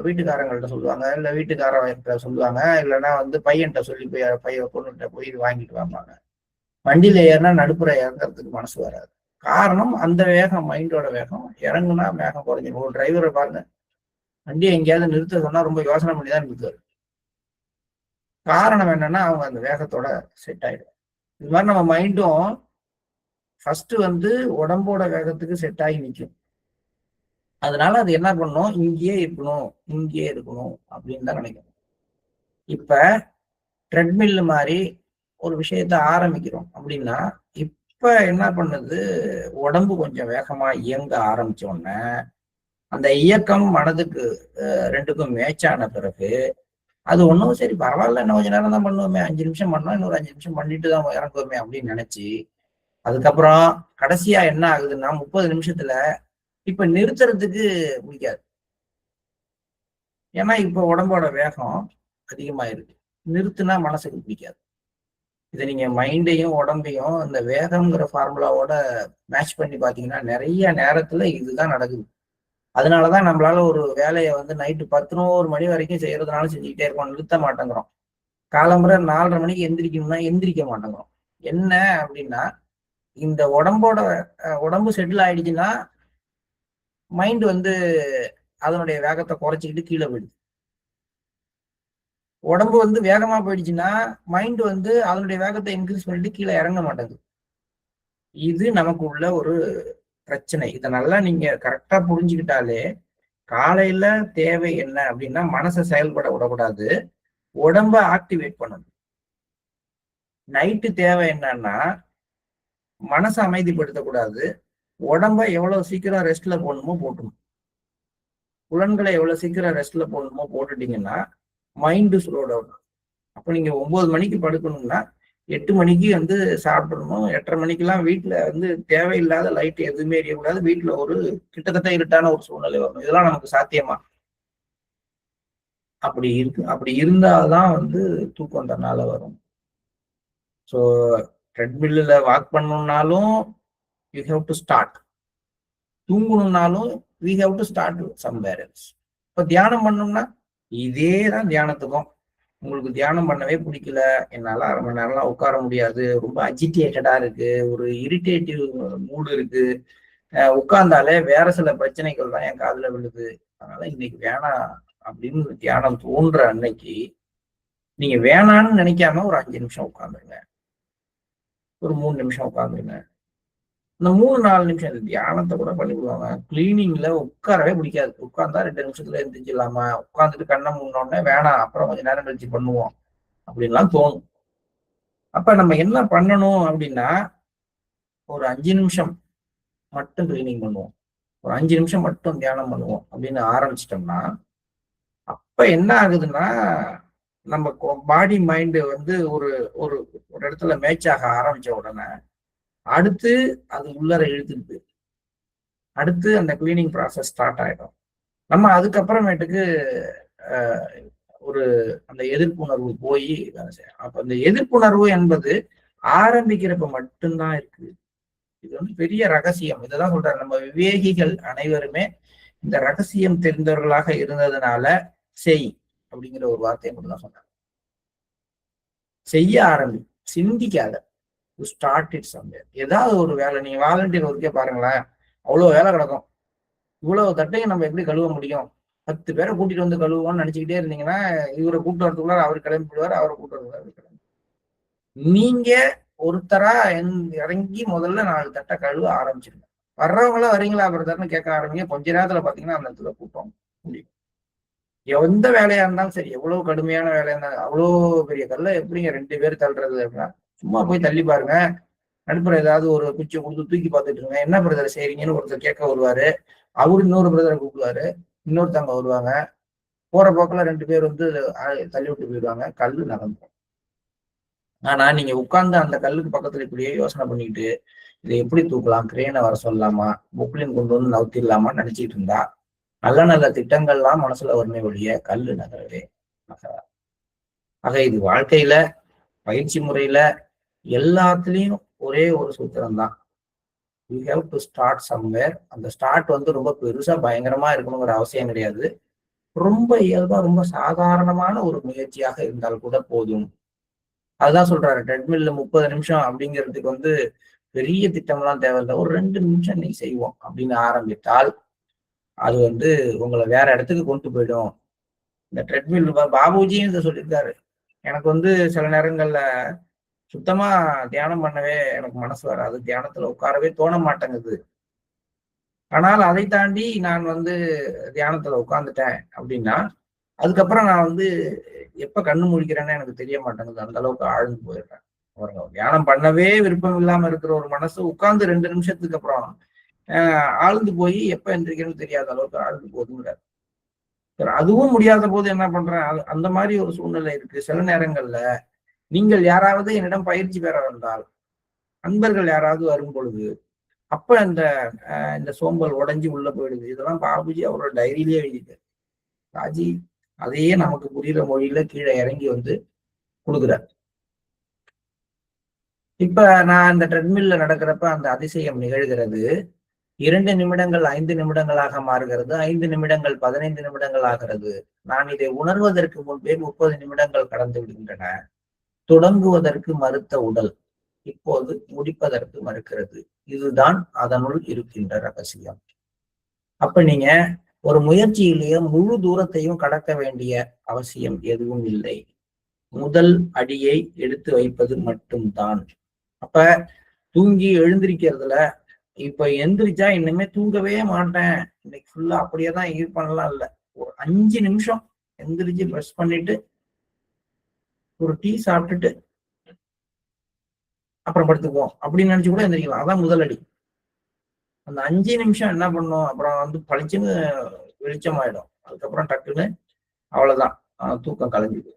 வீட்டுக்காரங்கள்ட்ட சொல்லுவாங்க, இல்ல வீட்டுக்காரர்கிட்ட சொல்லுவாங்க, இல்லைன்னா பையன்கிட்ட சொல்லி பொண்ணுகிட்ட போய் இது வாங்கிட்டு வாங்க. வண்டியில ஏறினா நடுப்புற இறங்குறதுக்கு மனசு வராது. காரணம் அந்த வேகம், மைண்டோட வேகம். இறங்குனா வேகம் குறைஞ்சிடும். ஒரு டிரைவரை பாருங்க, வண்டியை எங்கேயாவது நிறுத்த சொன்னா ரொம்ப யோசனை பண்ணி தான் நிறுத்துவாரு. காரணம் என்னன்னா அவங்க அந்த வேகத்தோட செட் ஆயிடும். இது மாதிரி நம்ம மைண்டும் ஃபர்ஸ்ட் உடம்போட வேகத்துக்கு செட் ஆகி நிற்கும். அதனால அது என்ன பண்ணும், இங்கேயே இருக்கணும் அப்படின்னு தான் நினைக்கணும். இப்ப ட்ரெட்மில் மாதிரி ஒரு விஷயத்த ஆரம்பிக்கிறோம் அப்படின்னா, இப்ப என்ன பண்ணுது, உடம்பு கொஞ்சம் வேகமா இயங்க ஆரம்பிச்ச உடனே அந்த இயக்கம் மனதுக்கு 2க்கும் மேட்ச் ஆன பிறகு அது ஒன்றும் சரி பரவாயில்ல, இன்னும் கொஞ்ச நேரம் தான் பண்ணுவோமே, 5 நிமிஷம் பண்ணோம், இன்னொரு 5 நிமிஷம் பண்ணிட்டு தான் இறங்குவோமே அப்படின்னு நினைச்சு அதுக்கப்புறம் கடைசியா என்ன ஆகுதுன்னா 30 நிமிஷத்துல இப்ப நிறுத்துறதுக்கு முடியாது. ஏன்னா இப்ப உடம்போட வேகம் அதிகமாயிருக்கு. நிறுத்துனா மனசுக்கு பிடிக்காது. இதை நீங்க மைண்டையும் உடம்பையும் இந்த வேகம்ங்கிற ஃபார்முலாவோட மேட்ச் பண்ணி பாத்தீங்கன்னா நிறைய நேரத்துல இதுதான் நடக்குது. அதனாலதான் நம்மளால ஒரு வேலையை வந்து நைட்டு 11 மணி வரைக்கும் செய்யறதுனால செஞ்சுக்கிட்டே இருக்கோம், நிறுத்த மாட்டேங்கிறோம். காலம்புற 4:30 மணிக்கு எந்திரிக்கணும்னா எந்திரிக்க மாட்டேங்கிறோம். என்ன அப்படின்னா, இந்த உடம்பு செட்டில் ஆயிடுச்சுன்னா மைண்ட் வந்து அதனுடைய வேகத்தை குறைச்சிக்கிட்டு கீழே போயிடுது. உடம்பு வந்து வேகமா போயிடுச்சுன்னா மைண்ட் வந்து அதனுடைய வேகத்தை இன்க்ரீஸ் பண்ணிட்டு கீழே இறங்க மாட்டேங்குது. இது நமக்கு உள்ள ஒரு பிரச்சனை. இதை நல்லா நீங்க கரெக்டா புரிஞ்சுக்கிட்டாலே காலையில தேவை என்ன அப்படின்னா மனசை செயல்பட விடக்கூடாது, உடம்ப ஆக்டிவேட் பண்ணணும். நைட்டு தேவை என்னன்னா மனசை அமைதிப்படுத்தக்கூடாது, உடம்ப எவ்வளவு சீக்கிரம் ரெஸ்ட்ல போடணுமோ போட்டணும். புலன்களை எவ்வளவு சீக்கிரம் ரெஸ்ட்ல போடணுமோ போட்டுட்டீங்கன்னா மைண்டு ஸ்லோ டவுன். அப்ப நீங்க 9 மணிக்கு படுக்கணும்னா 8 மணிக்கு வந்து சாப்பிடணும். 8:30 மணிக்கெல்லாம் வீட்டுல வந்து தேவையில்லாத லைட் எதுவுமே எரியக்கூடாது. வீட்டுல ஒரு கிட்டத்தட்ட இருட்டான ஒரு சூழ்நிலை வரும். இதெல்லாம் நமக்கு சாத்தியமா? அப்படி இருந்தாதான் வந்து தூக்கம் தன்னால வரும். ஸோ ட்ரெட்மில்ல வாக் பண்ணணும்னாலும் யூ ஹேவ் டு ஸ்டார்ட். தூங்கணும்னாலும் we have to start somewhere else. இப்போ தியானம் பண்ணோம்னா இதே தான் தியானத்துக்கும். உங்களுக்கு தியானம் பண்ணவே பிடிக்கல, என்னால 1/2 மணி நேரம்லாம் உட்கார முடியாது, ரொம்ப அஜிடேட்டடா இருக்கு, ஒரு இரிட்டேட்டிவ் மூடு இருக்கு, உட்கார்ந்தாலே வேற சில பிரச்சனைகள் தான் என் காதுல விழுது, அதனால இன்னைக்கு வேணாம் அப்படின்னு தியானம் தோன்ற அன்னைக்கு நீங்க வேணான்னு நினைக்காம ஒரு 5 நிமிஷம் உட்காந்துருங்க, ஒரு 3 நிமிஷம் உட்காந்துருங்க. இந்த 3-4 நிமிஷம் தியானத்தை கூட பண்ணிவிடுவாங்க. கிளீனிங்ல உட்காரவே பிடிக்காது, உட்கார்ந்தா 2 நிமிஷத்துல எழுந்திரிச்சிடலாமா, உட்காந்துட்டு கண்ணை மூடினோடனே வேணாம் அப்புறம் கொஞ்ச நேரம் கழிச்சு பண்ணுவோம் அப்படின்லாம் தோணும். அப்ப நம்ம என்ன பண்ணணும் அப்படின்னா, ஒரு 5 நிமிஷம் மட்டும் கிளீனிங் பண்ணுவோம், ஒரு 5 நிமிஷம் மட்டும் தியானம் பண்ணுவோம் அப்படின்னு ஆரம்பிச்சிட்டோம்னா அப்ப என்ன ஆகுதுன்னா நம்ம பாடி மைண்டு வந்து ஒரு ஒரு ஒரு இடத்துல மேட்ச் ஆக ஆரம்பிச்ச உடனே அடுத்து அது உள்ளர இழுத்துட்டு அடுத்து அந்த கிளீனிங் ப்ராசஸ் ஸ்டார்ட் ஆயிடும். நம்ம அதுக்கப்புறமேட்டுக்கு ஒரு அந்த எதிர்ப்புணர்வு போய் அப்ப அந்த எதிர்ப்புணர்வு என்பது ஆரம்பிக்கிறப்ப மட்டும்தான் இருக்கு. இது வந்து பெரிய ரகசியம். இதைதான் சொல்றாரு, நம்ம விவேகிகள் அனைவருமே இந்த ரகசியம் தெரிந்தவர்களாக இருந்ததுனால செய் அப்படிங்கிற ஒரு வார்த்தையை மட்டும் தான் சொன்னாங்க. செய்ய ஆரம்பி, சிந்திக்காத, ஸ்டார்ட் இட் சம்வேர். ஏதாவது ஒரு வேலை, நீங்க வாலண்டியர் ஒர்க்கே பாருங்களேன், அவ்வளவு வேலை கிடக்கும். இவ்வளவு தட்டையும் நம்ம எப்படி கழுவ முடியும்? 10 பேரை கூட்டிட்டு வந்து கழுவுவோம்னு நினைச்சுக்கிட்டே இருந்தீங்கன்னா இவரை கூட்டு வரதுக்குள்ள அவர் கிளம்பிடுவார், அவரை கூட்டு வரதுக்குள்ள அவர் கிளம்பி. நீங்க ஒருத்தரா இறங்கி முதல்ல 4 தட்டை கழுவ ஆரம்பிச்சிருங்க. வர்றவங்களாம் வரீங்களா பிரதர்னு கேட்க ஆரம்பிங்க. கொஞ்ச நேரத்துல பாத்தீங்கன்னா அந்த இடத்துல கூட்டம் முடியும். எந்த வேலையா இருந்தாலும் சரி, எவ்வளவு கடுமையான வேலையா இருந்தாலும், அவ்வளவு பெரிய கல்ல எப்படிங்க 2 பேர் தள்ளுறது அப்படின்னா சும்மா போய் தள்ளி பாருங்க. நடுப்புற ஏதாவது ஒரு குச்சியை கொடுத்து தூக்கி பார்த்துட்டு இருங்க. என்ன பிரதர் செய்றீங்கன்னு ஒருத்தர் கேட்க வருவாரு, அவரு இன்னொரு பிரதரை கூப்பிடுவாரு, இன்னொருத்தவங்க வருவாங்க. போற போக்குல 2 பேர் வந்து தள்ளி விட்டு போயிடுவாங்க, கல்லு நகர்ந்துடும். ஆனா நீங்க உட்கார்ந்து அந்த கல்லுக்கு பக்கத்துல இப்படியே யோசனை பண்ணிக்கிட்டு இதை எப்படி தூக்கலாம், கிரேனை வர சொல்லலாமா, பொக்லின் கொண்டு வந்து நவுத்திடலாமான்னு நினைச்சிட்டு இருந்தா நல்ல நல்ல திட்டங்கள்லாம் மனசுல வருமே ஒழிய கல்லு நகரவே நகராது. ஆக இது வாழ்க்கையில, பயிற்சி முறையில எல்லாத்துலயும் ஒரே ஒரு சூத்திரம் தான், you have to start somewhere. அந்த ஸ்டார்ட் வந்து ரொம்ப பெருசா பயங்கரமா இருக்கணுங்கிற அவசியம் கிடையாது. ரொம்ப இயல்பா ரொம்ப சாதாரணமான ஒரு முயற்சியாக இருந்தால் கூட போதும். அதுதான் சொல்றாரு, ட்ரெட்மில்ல 30 நிமிஷம் அப்படிங்கிறதுக்கு வந்து பெரிய திட்டம்லாம் தேவையில்லை, ஒரு 2 நிமிஷம் நீ செய்வோம் அப்படின்னு ஆரம்பித்தால் அது வந்து உங்களை வேற இடத்துக்கு கொண்டு போயிடும். இந்த ட்ரெட்மில் பாபுஜியும் இதை சொல்லியிருக்காரு. எனக்கு வந்து சில நேரங்கள்ல சுத்தமா தியானம் பண்ணவே எனக்கு மனசு வராது, தியானத்துல உட்காரவே தோண மாட்டேங்குது. ஆனால் அதை தாண்டி நான் வந்து தியானத்துல உட்காந்துட்டேன் அப்படின்னா அதுக்கப்புறம் நான் வந்து எப்ப கண்ணு முழிக்கிறேன்னு எனக்கு தெரிய மாட்டேங்குது, அந்த அளவுக்கு ஆழ்ந்து போயிடுறேன். தியானம் பண்ணவே விருப்பம் இல்லாம இருக்கிற ஒரு மனசு உட்கார்ந்து 2 நிமிஷத்துக்கு அப்புறம் ஆழ்ந்து போய் எப்ப எந்திரிக்கணும்னு தெரியாத அளவுக்கு ஆழ்ந்து போதுங்கிறார். அதுவும் முடியாத போது என்ன பண்றேன், அந்த மாதிரி ஒரு சூழ்நிலை இருக்கு. சில நேரங்கள்ல நீங்கள் யாராவது என்னிடம் பயிற்சி பெற வந்தால் அன்பர்கள் யாராவது வரும் பொழுது அப்ப இந்த சோம்பல் உடைஞ்சு உள்ள போயிடுது. இதெல்லாம் பாபுஜி அவரோட டைரியிலேயே எழுதிட்டார். ராஜி அதையே நமக்கு புரியுற மொழியில கீழே இறங்கி வந்து கொடுக்குறார். இப்ப நான் இந்த ட்ரெட்மில்ல நடக்கிறப்ப அந்த அதிசயம் நிகழ்கிறது. 2 நிமிடங்கள் 5 நிமிடங்களாக மாறுகிறது. 5 நிமிடங்கள் 15 நிமிடங்கள் ஆகிறது. நான் இதை உணர்வதற்கு முன்பே 30 நிமிடங்கள் கடந்து விடுகின்றன. தொடங்குவதற்கு மறுத்த உடல் இப்போது முடிப்பதற்கு மறுக்கிறது. இதுதான் அதனுள் இருக்கின்ற ரகசியம். அப்ப நீங்க ஒரு முயற்சியிலேயே முழு தூரத்தையும் கடக்க வேண்டிய அவசியம் எதுவும் இல்லை. முதல் அடியை எடுத்து வைப்பது மட்டும்தான். அப்ப தூங்கி எழுந்திருக்கிறதுல இப்ப எந்திரிச்சா இன்னுமே தூங்கவே மாட்டேன், இன்னைக்கு ஃபுல்லா அப்படியேதான் இருப்பேன்லாம் இல்ல. ஒரு 5 நிமிஷம் எந்திரிச்சு ப்ரெஷ் பண்ணிட்டு ஒரு டீ சாப்பிட்டுட்டு அப்புறம் படுத்துக்குவோம் அப்படின்னு நினைச்சு கூட எந்திரிக்கலாம். அதான் முதல் அடி. அந்த 5 நிமிஷம் என்ன பண்ணும், அப்புறம் வந்து பளிச்சுன்னு வெளிச்சமாயிடும். அதுக்கப்புறம் டக்குன்னு அவ்வளவுதான், தூக்கம் கலைஞ்சிது.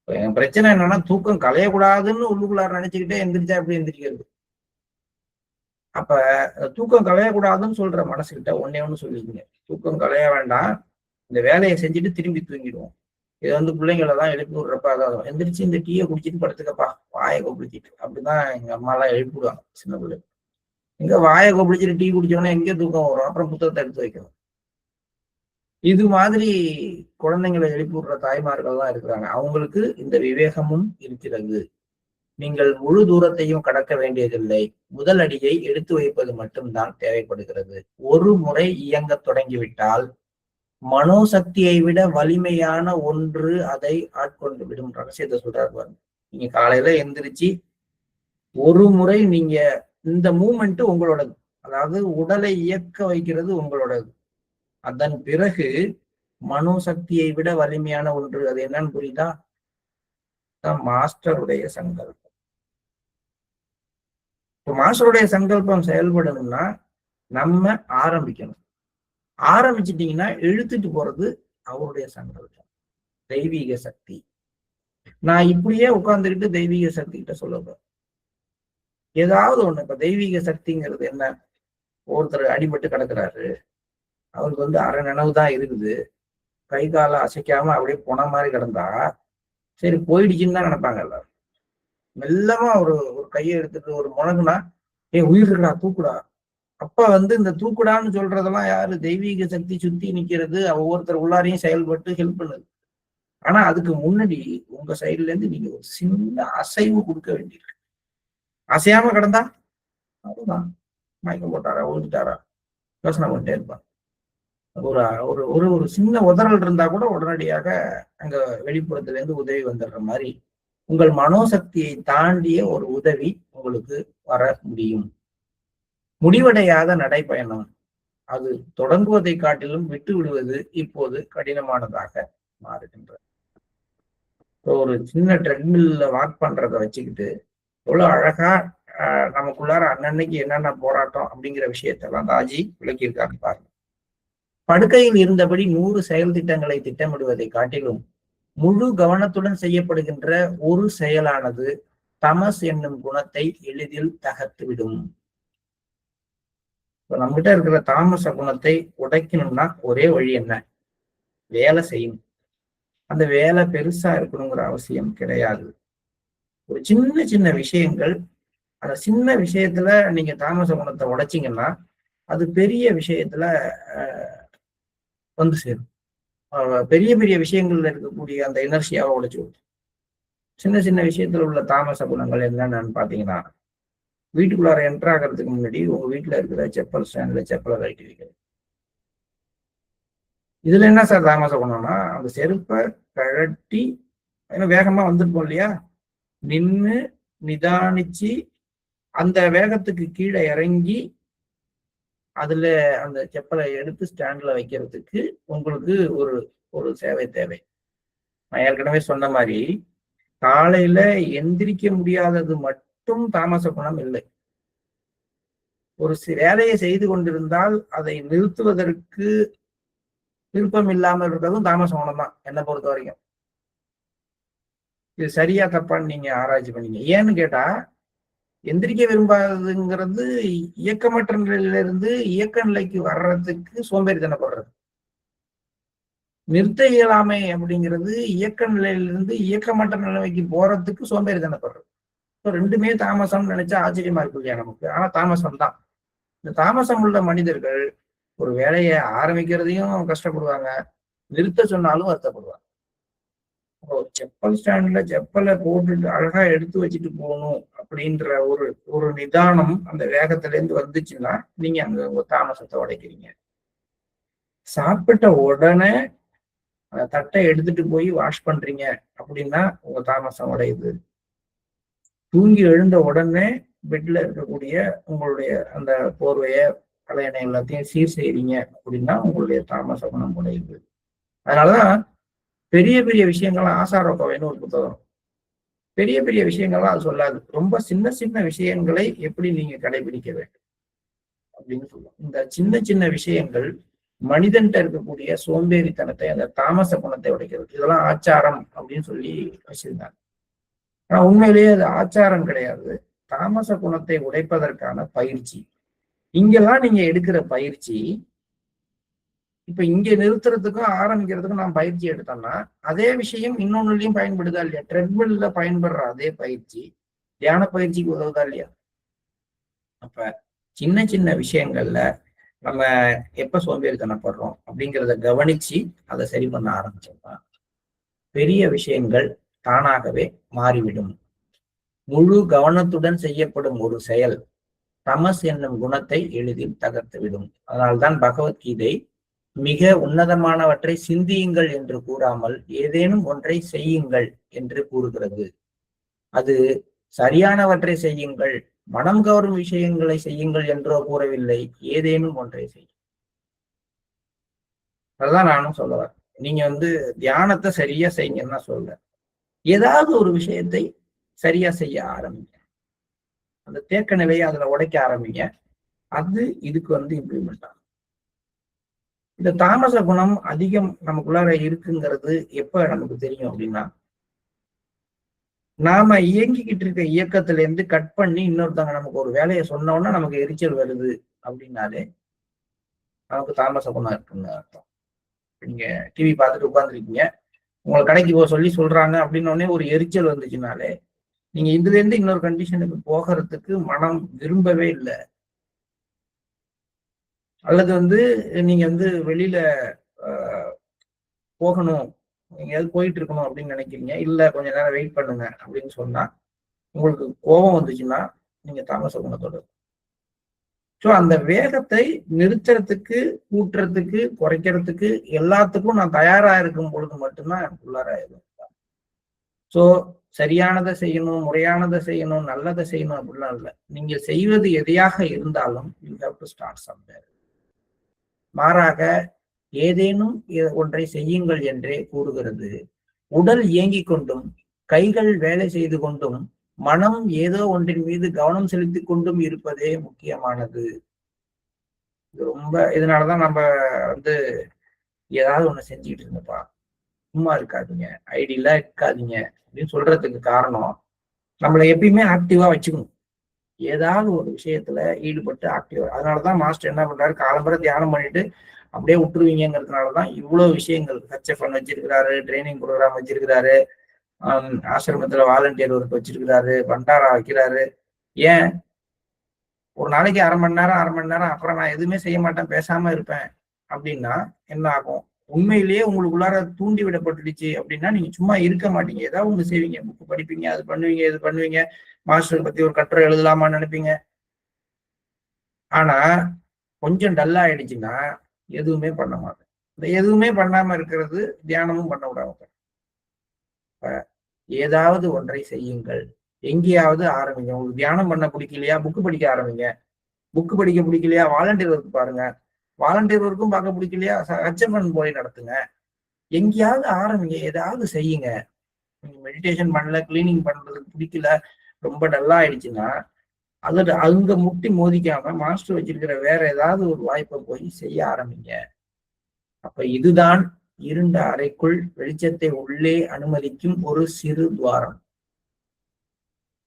என் பிரச்சனை என்னன்னா தூக்கம் கலையக்கூடாதுன்னு உள்ளுக்குள்ளார நினைச்சுக்கிட்டே எந்திரிச்சா எப்படி எந்திரிக்கிறது? அப்ப தூக்கம் கலையக்கூடாதுன்னு சொல்ற மனசுகிட்ட ஒன்னே ஒண்ணு சொல்லிக்கங்க, தூக்கம் கலைய வேண்டாம், இந்த வேலையை செஞ்சுட்டு திரும்பி தூங்கிடுவோம். இது வந்து பிள்ளைங்களை தான் எழுப்பி விடுறப்ப அதான் எந்திரிச்சு இந்த டீயை குடிச்சிட்டு படுத்துக்கப்பா, வாயை கொப்பிடிச்சிட்டு. அப்படிதான் எங்க அம்மா எல்லாம் எழுப்பிடுவாங்க சின்ன பிள்ளை. எங்க வாயை கொப்பிடிச்சிட்டு டீ குடிச்சோன்னா எங்கே தூக்கம் வரும்? அப்புறம் புத்தகத்தை எடுத்து வைக்கணும். இது மாதிரி குழந்தைங்களை எழுப்பி விடுற தாய்மார்கள் தான் இருக்கிறாங்க. அவங்களுக்கு இந்த விவேகமும் இருக்கிறது. நீங்கள் முழு தூரத்தையும் கடக்க வேண்டியதில்லை, முதல் அடியை எடுத்து வைப்பது மட்டும்தான் தேவைப்படுகிறது. ஒரு முறை இயங்க தொடங்கிவிட்டால் மனோசக்தியை விட வலிமையான ஒன்று அதை ஆட்கொண்டு விடும். ரகசியத்தை சொல்றாரு பாருங்க. நீங்க காலையில எந்திரிச்சு ஒரு முறை நீங்க இந்த மூமெண்ட் உங்களோடது, அதாவது உடலை இயக்க வைக்கிறது உங்களோடது. அதன் பிறகு மனோசக்தியை விட வலிமையான ஒன்று, அது என்னன்னு புரியுதா? மாஸ்டருடைய சங்கல்பம். இப்போ மாஸ்டருடைய சங்கல்பம் செயல்படணும்னா நம்ம ஆரம்பிக்கணும். ஆரம்பிச்சிட்டீங்கன்னா இழுத்துட்டு போறது அவருடைய சங்கல்பம், தெய்வீக சக்தி. நான் இப்படியே உட்கார்ந்துக்கிட்டு தெய்வீக சக்தி கிட்ட சொல்லக்கூடாது. ஏதாவது ஒண்ணு. இப்ப தெய்வீக சக்திங்கிறது என்ன? ஒருத்தர் அடிபட்டு கிடக்குறாரு, அவருக்கு வந்து அரை நினைவு தான் இருக்குது, கை காலை அசைக்காம அப்படியே போன மாதிரி கிடந்தா சரி போயிடுச்சுன்னு தான் நினைப்பாங்க எல்லாரும். மெல்லமா ஒரு கையை எடுத்துட்டு ஒரு முழங்குனா, உயிர் இருக்கா தூக்குடா. அப்ப வந்து இந்த தூக்குடான்னு சொல்றதெல்லாம் யாரு? தெய்வீக சக்தி சுத்தி நிக்கிறது, ஒவ்வொருத்தர் உள்ளாரையும் செயல்பட்டு ஹெல்ப் பண்ணுது. ஆனா அதுக்கு முன்னாடி உங்க சைட்ல இருந்து நீங்க ஒரு சின்ன அசைவு கொடுக்க வேண்டியிருக்கு. அசையாம கிடந்தா அதுதான் மயக்கம் போட்டாரா, விழுந்துட்டாரா, யோசனை பண்ணிட்டே இருப்பாங்க. ஒரு ஒரு ஒரு ஒரு சின்ன உதறல் இருந்தா கூட உடனடியாக அங்க வெளிப்புறத்துல இருந்து உதவி வந்துடுற மாதிரி உங்கள் மனோசக்தியை தாண்டிய ஒரு உதவி உங்களுக்கு வர முடியும். முடிவடையாத நடைப்பயணம், அது தொடங்குவதை காட்டிலும் விட்டு விடுவது இப்போது கடினமானதாக மாறுகின்றது. ஒரு சின்ன ட்ரெட்மில்ல வாக் பண்றத வச்சுக்கிட்டு எவ்வளவு அழகா நமக்குள்ளார அன்னன்னைக்கு என்னென்ன போராட்டம் அப்படிங்கிற விஷயத்தெல்லாம் ராஜி விளக்கியிருக்காங்க பாருங்க. படுக்கையில் இருந்தபடி 100 செயல் திட்டங்களை திட்டமிடுவதை காட்டிலும் முழு கவனத்துடன் செய்யப்படுகின்ற ஒரு செயலானது தமஸ் என்னும் குணத்தை எளிதில் தகர்த்துவிடும். இப்ப நம்மகிட்ட இருக்கிற தாமச குணத்தை உடைக்கணும்னா ஒரே வழி என்ன? வேலை செய்யணும். அந்த வேலை பெருசா இருக்கணுங்கிற அவசியம் கிடையாது. ஒரு சின்ன சின்ன விஷயங்கள், அந்த சின்ன விஷயத்துல நீங்க தாமச குணத்தை உடைச்சிங்கன்னா அது பெரிய விஷயத்துல வந்து சேரும். பெரிய பெரிய விஷயங்கள்ல இருக்கக்கூடிய அந்த எனர்ஜியாவை உடைச்சு விடும். சின்ன சின்ன விஷயத்துல உள்ள தாமச குணங்கள் என்னன்னு பாத்தீங்கன்னா, வீட்டுக்குள்ளார என்டர் ஆகிறதுக்கு முன்னாடி உங்க வீட்டுல இருக்கிற செப்பல் ஸ்டாண்ட்ல செப்பலை கழட்டி வைக்கிறது. இதுல என்ன சார் தாமச குணம்னா, அந்த செருப்பை கழட்டி வேகமா வந்துருப்போம் இல்லையா, நின்று நிதானிச்சு அந்த வேகத்துக்கு கீழே இறங்கி அதுல அந்த செப்பலை எடுத்து ஸ்டாண்ட்ல வைக்கிறதுக்கு உங்களுக்கு ஒரு ஒரு சேவை தேவை. நான் ஏற்கனவே சொன்ன மாதிரி காலையில எந்திரிக்க முடியாதது மட்டும் தாமச குணம் இல்லை. ஒரு வேலையை செய்து கொண்டிருந்தால் அதை நிறுத்துவதற்கு விருப்பம் இல்லாமல் இருக்கிறதும் தாமச குணம் தான் என்னை பொறுத்த வரைக்கும். இது சரியா தப்பான்னு நீங்க ஆராய்ச்சி பண்ணீங்க. ஏன்னு கேட்டா, எந்திரிக்க விரும்பாததுங்கிறது இயக்கமற்ற நிலையில இருந்து இயக்க நிலைக்கு வர்றதுக்கு சோம்பேறித்தனப்படுறது. நிறுத்த இயலாமை அப்படிங்கிறது இயக்க நிலையிலிருந்து இயக்கமற்ற நிலைமைக்கு போறதுக்கு சோம்பேறித்தனப்படுறது. இப்போ ரெண்டுமே தாமசம் நினைச்சா ஆச்சரியமா இருக்கு இல்லையா நமக்கு? ஆனா தாமசம் தான். இந்த தாமசம் உள்ள மனிதர்கள் ஒரு வேலையை ஆரம்பிக்கிறதையும் கஷ்டப்படுவாங்க, நிறுத்த சொன்னாலும் வருத்தப்படுவாங்க. செப்பல் ஸ்டாண்ட்ல செப்பலை போட்டுட்டு அழகா எடுத்து வச்சுட்டு போகணும் அப்படின்ற ஒரு ஒரு நிதானம் அந்த வேகத்துல இருந்து வந்துச்சுன்னா நீங்க அங்க உங்க தாமசத்தை உடைக்கிறீங்க. சாப்பிட்ட உடனே தட்டை எடுத்துட்டு போய் வாஷ் பண்றீங்க அப்படின்னா உங்க தாமசம் உடையுது. தூங்கி எழுந்த உடனே பெட்ல இருக்கக்கூடிய உங்களுடைய அந்த போர்வைய தலையணை எல்லாத்தையும் சீர் செய்றீங்க அப்படின்னா உங்களுடைய தாமச குணம் உடையுது. அதனாலதான் பெரிய பெரிய விஷயங்கள்லாம் ஆசார கோவைன்னு ஒரு புத்தகம். பெரிய பெரிய விஷயங்கள்லாம் அது சொல்லாது. ரொம்ப சின்ன சின்ன விஷயங்களை எப்படி நீங்க கடைபிடிக்க வேண்டும் அப்படின்னு சொல்லுவோம். இந்த சின்ன சின்ன விஷயங்கள் மனிதன்கிட்ட இருக்கக்கூடிய சோம்பேறித்தனத்தை, அந்த தாமச குணத்தை உடைக்கிறது. இதெல்லாம் ஆச்சாரம் அப்படின்னு சொல்லி வச்சிருந்தாங்க. ஆனா உண்மையிலேயே அது ஆச்சாரம் கிடையாது, தாமச குணத்தை உடைப்பதற்கான பயிற்சி. இங்கெல்லாம் நீங்க எடுக்கிற பயிற்சி, இப்ப இங்க நிறுத்துறதுக்கும் ஆரம்பிக்கிறதுக்கும் நான் பயிற்சி எடுத்தோம்னா அதே விஷயம் இன்னொன்னுலயும் பயன்படுதா இல்லையா? ட்ரெட்மில்ல பயன்படுற அதே பயிற்சி தியான பயிற்சிக்கு உதவுதா இல்லையா? அப்ப சின்ன சின்ன விஷயங்கள்ல நம்ம எப்ப சோம்பேறித்தனப்படுறோம் அப்படிங்கிறத கவனிச்சு அதை சரி பண்ண ஆரம்பிச்சோம்னா பெரிய விஷயங்கள் தானாகவே மாறிவிடும். முழு கவனத்துடன் செய்யப்படும் ஒரு செயல் தமஸ் என்னும் குணத்தை எளிதில் தகர்த்துவிடும். அதனால்தான் பகவத்கீதை மிக உன்னதமானவற்றை சிந்தியுங்கள் என்று கூறாமல் ஏதேனும் ஒன்றை செய்யுங்கள் என்று கூறுகிறது. அது சரியானவற்றை செய்யுங்கள், மனம் கவரும் விஷயங்களை செய்யுங்கள் என்றோ கூறவில்லை, ஏதேனும் ஒன்றை செய்யும். அதுதான் நானும் சொல்லுவேன். நீங்க தியானத்தை சரியா செய்யுங்கன்னா சொல்ல, ஏதாவது ஒரு விஷயத்தை சரியா செய்ய ஆரம்பிங்க. அந்த தேக்க நிலையை அதுல உடைக்க ஆரம்பிங்க. அது இதுக்கு இம்ப்ளிமெண்ட் ஆகும். இந்த தாமச குணம் அதிகம் நமக்குள்ளார இருக்குங்கிறது எப்ப நமக்கு தெரியும் அப்படின்னா, நாம இயங்கிக்கிட்டு இருக்க இயக்கத்துல இருந்து கட் பண்ணி இன்னொருத்தவங்க நமக்கு ஒரு வேலையை சொன்னோம்னா நமக்கு எரிச்சல் வருது அப்படின்னாலே நமக்கு தாமச குணம் இருக்குன்னு அர்த்தம். நீங்க டிவி பார்த்துட்டு உட்காந்துருக்கீங்க, உங்களை கடைக்கு போக சொல்லி சொல்றாங்க அப்படின்னோடனே ஒரு எரிச்சல் வந்துச்சுனாலே நீங்க இதுல இருந்து இன்னொரு கண்டிஷனுக்கு போகிறதுக்கு மனம் விரும்பவே இல்லை. அல்லது நீங்க வெளியில போகணும், எங்கேயாவது போயிட்டு இருக்கணும் அப்படின்னு நினைக்கிறீங்க, இல்ல கொஞ்ச நேரம் வெயிட் பண்ணுங்க அப்படின்னு சொன்னா உங்களுக்கு கோபம் வந்துச்சுன்னா நீங்க தாமச குணத்தோட. ஸோ அந்த வேகத்தை நிறுத்துறதுக்கு, கூட்டுறதுக்கு, குறைக்கிறதுக்கு எல்லாத்துக்கும் நான் தயாரா இருக்கும் பொழுது மட்டும்தான் எனக்கு உள்ளார இருக்கும். ஸோ சரியானதை செய்யணும், முறையானதை செய்யணும், நல்லதை செய்யணும் அப்படிலாம் இல்லை. நீங்க செய்வது எதையாக இருந்தாலும் you have to start somewhere. மாறாக ஏதேனும் ஒன்றை செய்யுங்கள் என்றே கூறுகிறது. உடல் இயங்கிக் கொண்டும் கைகள் வேலை செய்து கொண்டும் மனம் ஏதோ ஒன்றின் மீது கவனம் செலுத்தி கொண்டும் இருப்பதே முக்கியமானது. ரொம்ப இதனாலதான் நம்ம ஏதாவது ஒண்ணு செஞ்சுக்கிட்டு இருந்தப்பா, சும்மா இருக்காதீங்க, ஐடியலா இருக்காதீங்க அப்படின்னு சொல்றதுக்கு காரணம், நம்மளை எப்பயுமே ஆக்டிவா வச்சுக்கணும். ஏதாவது ஒரு விஷயத்துல ஈடுபட்டு ஆக்டிவா. அதனாலதான் மாஸ்டர் என்ன பண்றாரு, காலம்பரை தியானம் பண்ணிட்டு அப்படியே விட்டுருவீங்கிறதுனாலதான் இவ்வளவு விஷயங்கள் HFN வச்சிருக்கிறாரு, ட்ரைனிங் ப்ரோக்ராம் வச்சிருக்கிறாரு, ஆசிரமத்துல வாலண்டியர் ஒர்க் வச்சிருக்கிறாரு, பண்டாரா வைக்கிறாரு. ஏன் ஒரு நாளைக்கு அரை மணி நேரம் அப்புறம் நான் எதுவுமே செய்ய மாட்டேன், பேசாம இருப்பேன் அப்படின்னா என்ன ஆகும்? உண்மையிலேயே உங்களுக்குள்ளார தூண்டி விடப்பட்டுடுச்சு அப்படின்னா நீங்க சும்மா இருக்க மாட்டீங்க, ஏதாவது ஒண்ணு செய்வீங்க, புக்கு படிப்பீங்க, அது பண்ணுவீங்க, இது பண்ணுவீங்க, மாஸ்டர் பத்தி ஒரு கட்டுரை எழுதலாமான்னு நினைப்பீங்க. ஆனா கொஞ்சம் டல்லா ஆயிடுச்சுன்னா எதுவுமே பண்ண மாட்டேன். இந்த எதுவுமே பண்ணாம இருக்கிறது தியானமும் பண்ண விடாம. ஏதாவது ஒன்றை செய்யுங்கள், எங்கேயாவது ஆரம்பிங்க. உங்களுக்கு தியானம் பண்ண பிடிக்கலையா, புக்கு படிக்க ஆரம்பிங்க. புக்கு படிக்க பிடிக்கலையா, வாலண்டியர் ஒர்க் பாருங்க. வாலண்டியர் ஒர்க்கும் பார்க்க பிடிக்கலையா, HFN போய் நடத்துங்க. எங்கேயாவது ஆரம்பிங்க, ஏதாவது செய்யுங்க. நீங்க மெடிடேஷன் பண்ணல, கிளீனிங் பண்றதுக்கு பிடிக்கல, ரொம்ப டல்லா ஆயிடுச்சுன்னா அது அங்க முட்டி மோதிக்காம மாஸ்டர் வச்சிருக்கிற வேற ஏதாவது ஒரு வாய்ப்பை போய் செய்ய ஆரம்பிங்க. அப்ப இதுதான் இருண்ட அறைக்குள் வெளிச்சத்தை உள்ளே அனுமதிக்கும் ஒரு சிறு துவாரம்.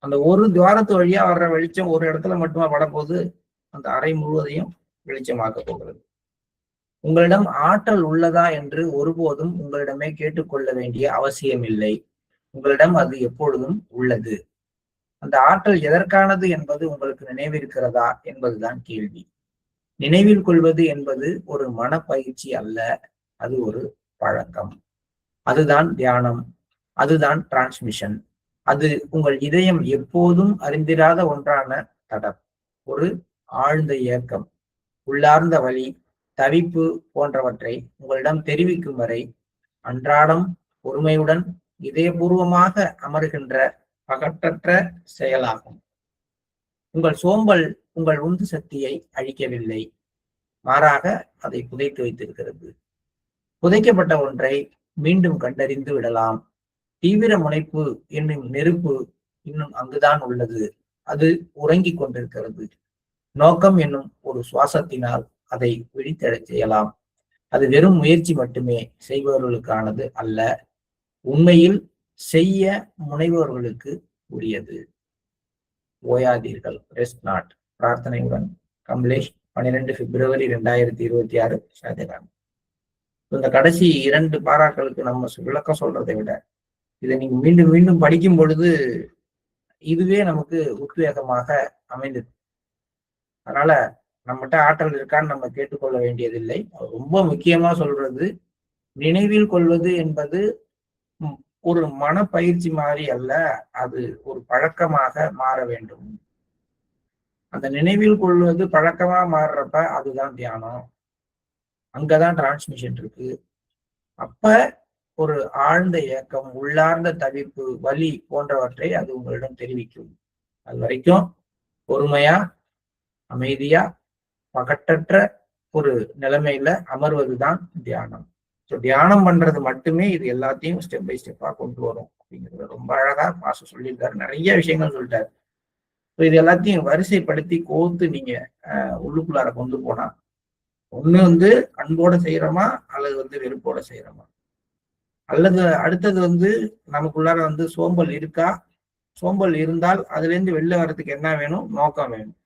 அந்த ஒரு துவாரத்து வழியா வர்ற வெளிச்சம் ஒரு இடத்துல மட்டுமா படப்போது, அந்த அறை முழுவதையும் வெளிச்சமாக்க போகிறது. உங்களிடம் ஆற்றல் உள்ளதா என்று ஒருபோதும் உங்களிடமே கேட்டுக்கொள்ள வேண்டிய அவசியம் இல்லை. உங்களிடம் அது எப்பொழுதும் உள்ளது. அந்த ஆற்றல் எதற்கானது என்பது உங்களுக்கு நினைவிருக்கிறதா என்பதுதான் கேள்வி. நினைவில் கொள்வது என்பது ஒரு மனப்பயிற்சி அல்ல, அது ஒரு பழக்கம். அதுதான் தியானம், அதுதான் டிரான்ஸ்மிஷன். அது உங்கள் இதயம் எப்போதும் அறிந்திராத ஒன்றான தடம். ஒரு ஆழ்ந்த இயக்கம், உள்ளார்ந்த வலி, தவிப்பு போன்றவற்றை உங்களிடம் தெரிவிக்கும் வரை அன்றாடம் பொறுமையுடன் இதயபூர்வமாக அமர்கின்ற பகட்டற்ற செயலாகும். உங்கள் சோம்பல் உங்கள் உந்து சக்தியை அழிக்கவில்லை, மாறாக அதை புதைத்து வைத்திருக்கிறது. புதைக்கப்பட்ட ஒன்றை மீண்டும் கண்டறிந்து விடலாம். தீவிர முனைப்பு என்னும் நெருப்பு இன்னும் அங்குதான் உள்ளது. அது உறங்கிக் கொண்டிருக்கிறது. நோக்கம் என்னும் ஒரு சுவாசத்தினால் அதை விழித்தெழச் செய்யலாம். அது வெறும் முயற்சி மட்டுமே செய்பவர்களுக்கானது அல்ல, உண்மையில் செய்ய முனைபவர்களுக்கு உரியது. ஓயாதீர்கள். Rest not. பிரார்த்தனையுடன் கமலேஷ், 12 பிப்ரவரி 2026, ஷாஜகான். இந்த கடைசி 2 பாராக்களுக்கு நம்ம விளக்கம் சொல்றதை விட இதை நீங்க மீண்டும் மீண்டும் படிக்கும் பொழுது இதுவே நமக்கு உத்வேகமாக அமைந்தது. அதனால நம்மகிட்ட ஆற்றல் இருக்கான்னு நம்ம கேட்டுக்கொள்ள வேண்டியதில்லை. ரொம்ப முக்கியமா சொல்றது, நினைவில் கொள்வது என்பது ஒரு மனப்பயிற்சி மாதிரி அல்ல, அது ஒரு பழக்கமாக மாற வேண்டும். அந்த நினைவில் கொள்வது பழக்கமா மாறுறப்ப அதுதான் தியானம். அங்கதான் டிரான்ஸ்மிஷன் இருக்கு. அப்ப ஒரு ஆழ்ந்த இயக்கம், உள்ளார்ந்த தவிப்பு, வலி போன்றவற்றை அது உங்களிடம் தெரிவிக்கும். அது வரைக்கும் பொறுமையா, அமைதியா, பகட்டற்ற ஒரு நிலைமையில அமர்வதுதான் தியானம். ஸோ தியானம் பண்றது மட்டுமே இது எல்லாத்தையும் ஸ்டெப் பை ஸ்டெப்பா கொண்டு வரும் அப்படிங்கிறத ரொம்ப அழகா மாஸ்டர் சொல்லியிருக்காரு. நிறைய விஷயங்கள் சொல்லிட்டாரு. ஸோ இது எல்லாத்தையும் வரிசைப்படுத்தி கோர்த்து நீங்க உள்ளுக்குள்ளார கொண்டு போனா, ஒண்ணு அன்போட செய்யறோமா அல்லது வெறுப்போட செய்யறோமா, அல்லது அடுத்தது நமக்குள்ளார சோம்பல் இருக்கா, சோம்பல் இருந்தால் அதுல இருந்து வெளில வர்றதுக்கு என்ன வேணும், நோக்கம் வேணும்.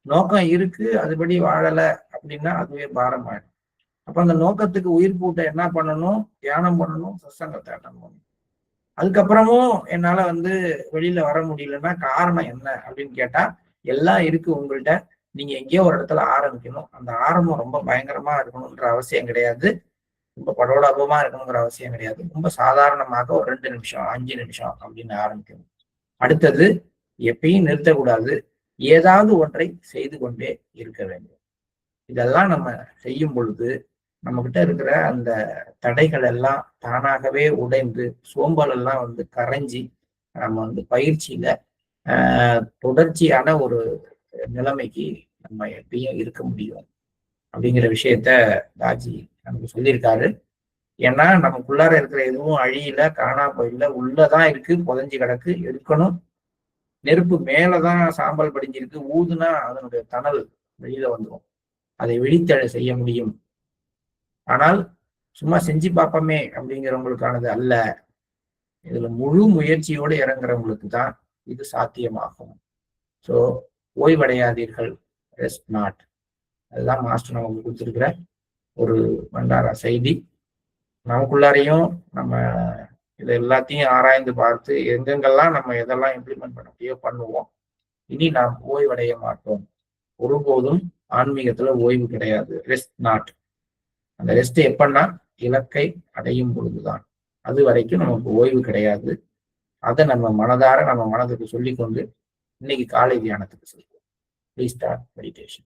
நோக்கம் இருக்கு, அதுபடி வாழல அப்படின்னா அதுவே பாரம் ஆயிடும். அப்ப அந்த நோக்கத்துக்கு உயிர் பூட்ட என்ன பண்ணணும், தியானம் பண்ணணும், சத்சங்கத்தை அட்டன் பண்ணணும். அதுக்கப்புறமும் என்னால வெளியில வர முடியலன்னா காரணம் என்ன அப்படின்னு கேட்டா, எல்லாம் இருக்கு உங்கள்கிட்ட, நீங்க எங்கேயோ ஒரு இடத்துல ஆரம்பிக்கணும். அந்த ஆரம்பம் ரொம்ப பயங்கரமா இருக்கணும்ன்ற அவசியம் கிடையாது, ரொம்ப படோடாபமா இருக்கணுங்கிற அவசியம் கிடையாது. ரொம்ப சாதாரணமாக ஒரு 2 நிமிஷம் 5 நிமிஷம் அப்படின்னு ஆரம்பிக்கணும். அடுத்தது எப்பயும் நிறுத்தக்கூடாது, ஏதாவது ஒன்றை செய்து கொண்டே இருக்க வேண்டும். இதெல்லாம் நம்ம செய்யும் பொழுது நம்ம கிட்ட இருக்கிற அந்த தடைகள் எல்லாம் தானாகவே உடைந்து சோம்பல் எல்லாம் கரைஞ்சி நம்ம பயிற்சியில தொடர்ச்சியான ஒரு நிலைமைக்கு நம்ம எப்பயும் இருக்க முடியும் அப்படிங்கிற விஷயத்த தாஜி நமக்கு சொல்லியிருக்காரு. ஏன்னா நமக்குள்ளார இருக்கிற எதுவும் அழியில, காணா போயில, உள்ளதான் இருக்கு, புதைஞ்சு கிடக்கு, எடுக்கணும். நெருப்பு மேலதான் சாம்பல் படிஞ்சிருக்கு, ஊதுனா அதனுடைய தணல் வெளியில வந்துடும். அதை விழித்தெழ செய்ய முடியும். ஆனால் சும்மா செஞ்சு பார்ப்போமே அப்படிங்கிறவங்களுக்கானது அல்ல, இதுல முழு முயற்சியோடு இறங்குறவங்களுக்கு தான் இது சாத்தியமாகும். ஸோ ஓய்வடையாதீர்கள், ரெஸ்ட் நாட். அதுதான் மாஸ்டர் நமக்கு கொடுத்துருக்கிற ஒரு பண்டாரா செய்தி. நமக்குள்ளாரையும் நம்ம இதை எல்லாத்தையும் ஆராய்ந்து பார்த்து எங்கெங்கெல்லாம் நம்ம எதெல்லாம் இம்ப்ளிமெண்ட் பண்ண முடியோ பண்ணுவோம். இனி நாம் ஓய்வடைய மாட்டோம். ஒருபோதும் ஆன்மீகத்துல ஓய்வு கிடையாது. Rest not. அந்த ரெஸ்ட் எப்பன்னா இலக்கை அடையும் பொழுதுதான். அது வரைக்கும் நமக்கு ஓய்வு கிடையாது. அதை நம்ம மனதார நம்ம மனதுக்கு சொல்லிக்கொண்டு இன்னைக்கு காலை தியானத்துக்கு செல்வோம். Please start meditation.